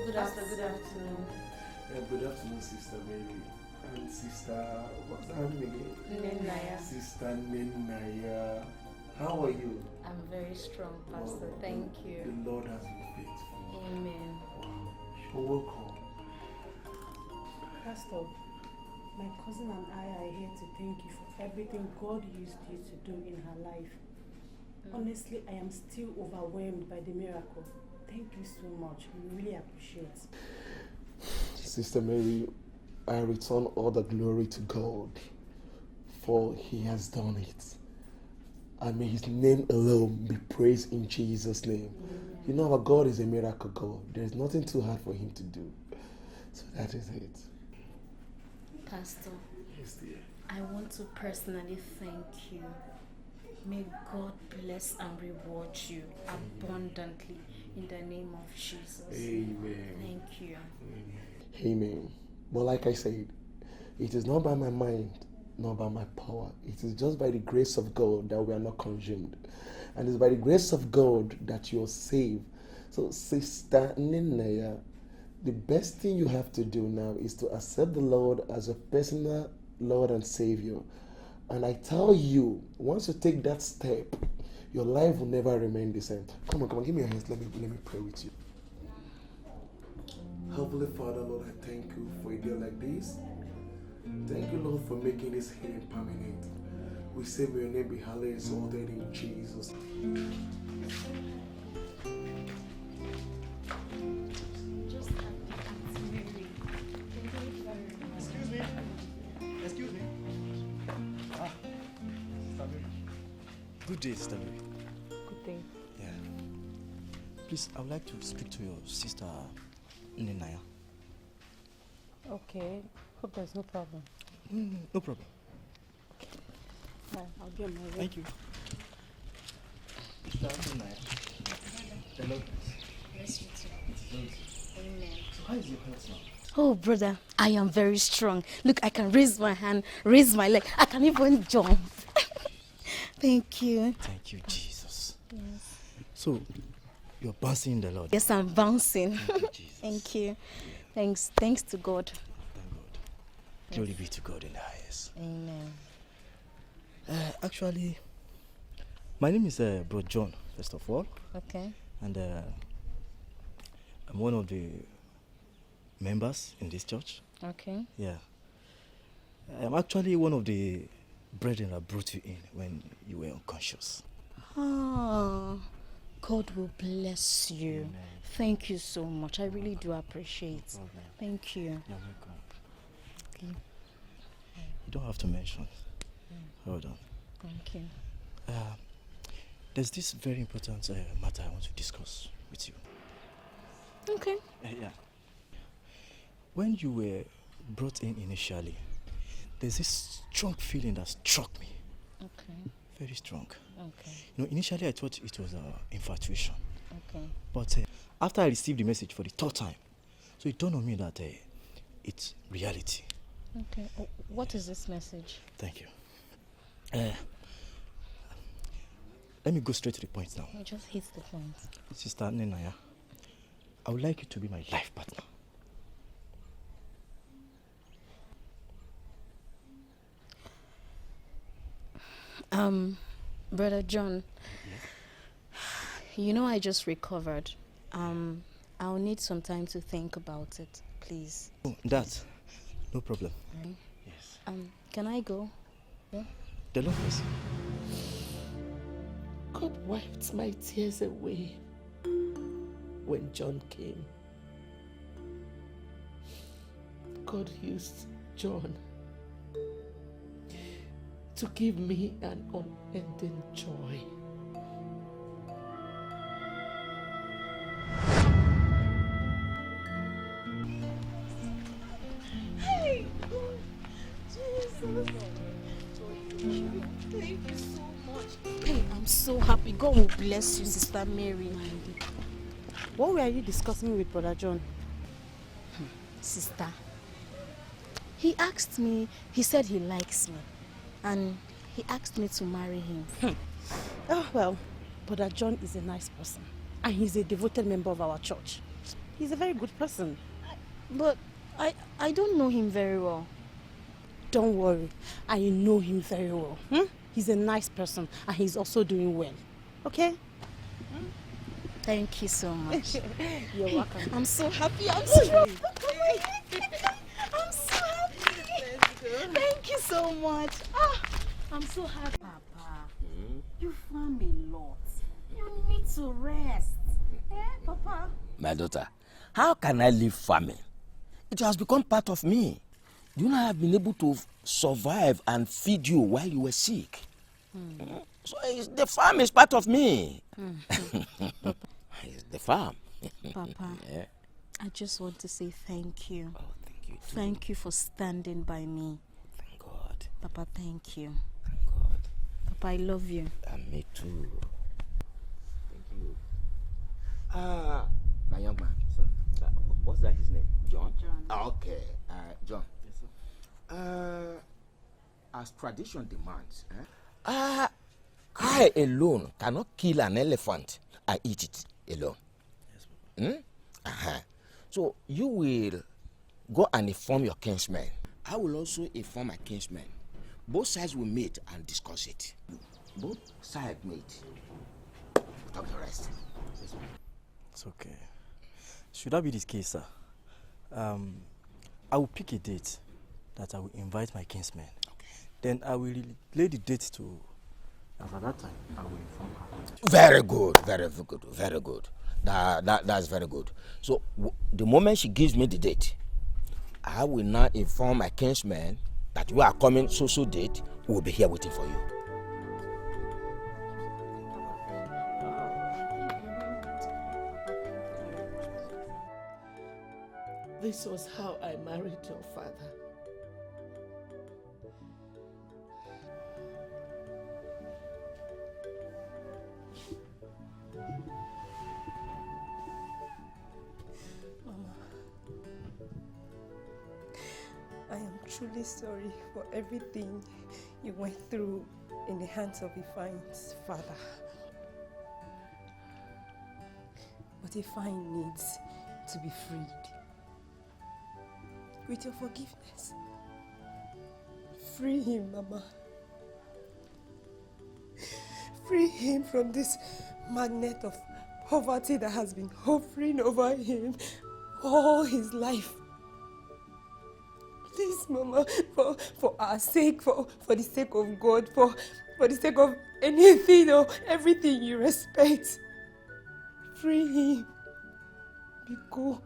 Good afternoon. Good afternoon, Sister Mary. And Sister, what's her name again? Nenaya. Sister Nenaya. How are you? I'm very strong, Pastor. Thank you. The Lord has been faithful. Amen. Wow. You're welcome. Pastor, my cousin and I are here to thank you for everything God used you to do in her life. Honestly, I am still overwhelmed by the miracle. Thank you so much. We really appreciate it. Sister Mary, I return all the glory to God, for He has done it. And may His name alone be praised in Jesus' name. You know, our God is a miracle God. There is nothing too hard for Him to do. So that is it. Pastor, Yes, dear. I want to personally thank you. May God bless and reward you abundantly in the name of Jesus. Amen. Thank you. Amen. But like I said, it is not by my mind, not by my power. It is just by the grace of God that we are not consumed. And it's by the grace of God that you are saved. So, Sister Nenaya, the best thing you have to do now is to accept the Lord as a personal Lord and Savior. And I tell you, once you take that step, your life will never remain the same. Come on, give me your hands. Let me pray with you. Heavenly Father, Lord, I thank you for a day like this. Thank you, Lord, for making this healing permanent. We say, may your name be highly exalted in Jesus. Excuse me. Good day, Sister Mary. Good day. Yeah. Please, I would like to speak to your sister, Nenaya. Okay. Hope there's no problem. No problem. Right, I'll be on my way. Thank you. Sister Nenaya. Hello. Bless you too. Amen. So how is your health now? Oh, brother, I am very strong. Look, I can raise my hand, raise my leg. I can even jump. Thank you. Thank you, Jesus. Yes. So, you're bouncing in the Lord. Yes, I'm bouncing. Thank you, Jesus. Thank you. Thanks to God. Thank God. Glory be to God in the highest. Amen. Actually, my name is Bro John, first of all. Okay. And I'm one of the members in this church. Okay. Yeah. I'm actually one of the brethren that brought you in when you were unconscious. Oh, God will bless you. Amen. Thank you so much. I really do appreciate. No problem. Thank you. You're welcome. Okay. You don't have to mention. Hold on. Thank you. There's this very important matter I want to discuss with you. Okay. Yeah. When you were brought in initially, there's this strong feeling that struck me. Okay. Very strong. Okay. You know, initially I thought it was infatuation. Okay. But after I received the message for the third time, so it dawned on me that it's reality. Okay. What is this message? Thank you. Let me go straight to the point now. I just hit the point. Sister Nenaya, I would like you to be my life partner. Brother John, you know I just recovered. I'll need some time to think about it, please. Oh, that, no problem. Right? Yes. Can I go? Yeah. The Lord bless you. God wiped my tears away when John came. God used John to give me an unending joy. Hey! Jesus! Thank you so much. Hey, I'm so happy. God will bless you, Sister Mary. What were you discussing with Brother John? Sister, he asked me, he said he likes me, and he asked me to marry him. Oh, well, Brother John is a nice person, and he's a devoted member of our church. He's a very good person. But I don't know him very well. Don't worry, I know him very well. He's a nice person, and he's also doing well. Okay? Thank you so much. You're welcome. I'm so happy. I'm so happy. I'm so happy. Thank you so much. I'm so happy. Papa, you farm a lot. You need to rest. Papa? My daughter, how can I leave farming? It has become part of me. You know, I've been able to survive and feed you while you were sick. So the farm is part of me. It's the farm. Papa, Yeah. I just want to say thank you. Oh, thank you too. Thank you for standing by me. Thank God. Papa, thank you. Thank God. Papa, I love you. And me too. Thank you. My young man. Sir. What's that his name? John? John. Okay. John. Yes, sir. As tradition demands, I alone cannot kill an elephant and eat it alone. Yes, Papa. So you will go and inform your kinsmen. I will also inform my kinsmen. Both sides will meet and discuss it. Both sides meet. Talk the rest. Yes, it's okay. Should that be the case, sir? I will pick a date that I will invite my kinsmen. Okay. Then I will relay the date to. And at that time, I will inform her. Very good, very good, very good. That's very good. So the moment she gives me the date, I will now inform my kinsmen that you are coming so date. We will be here waiting for you. This was how I married your father. I am truly sorry for everything you went through in the hands of Ifeanyi's father. But Ifeanyi needs to be freed. With your forgiveness, free him, Mama. Free him from this magnet of poverty that has been hovering over him all his life. Please, Mama, for our sake, for the sake of God, for the sake of anything or everything you respect, free him. Biko,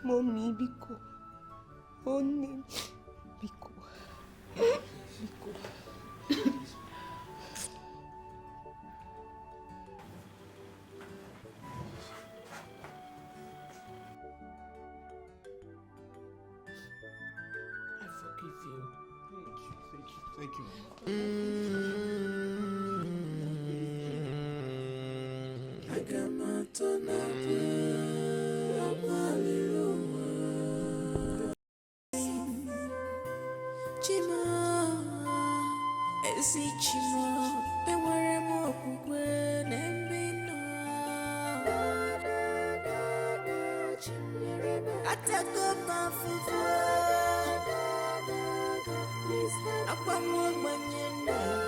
Mommy, Biko, Only, Biko, Biko. Thank you. Please help me.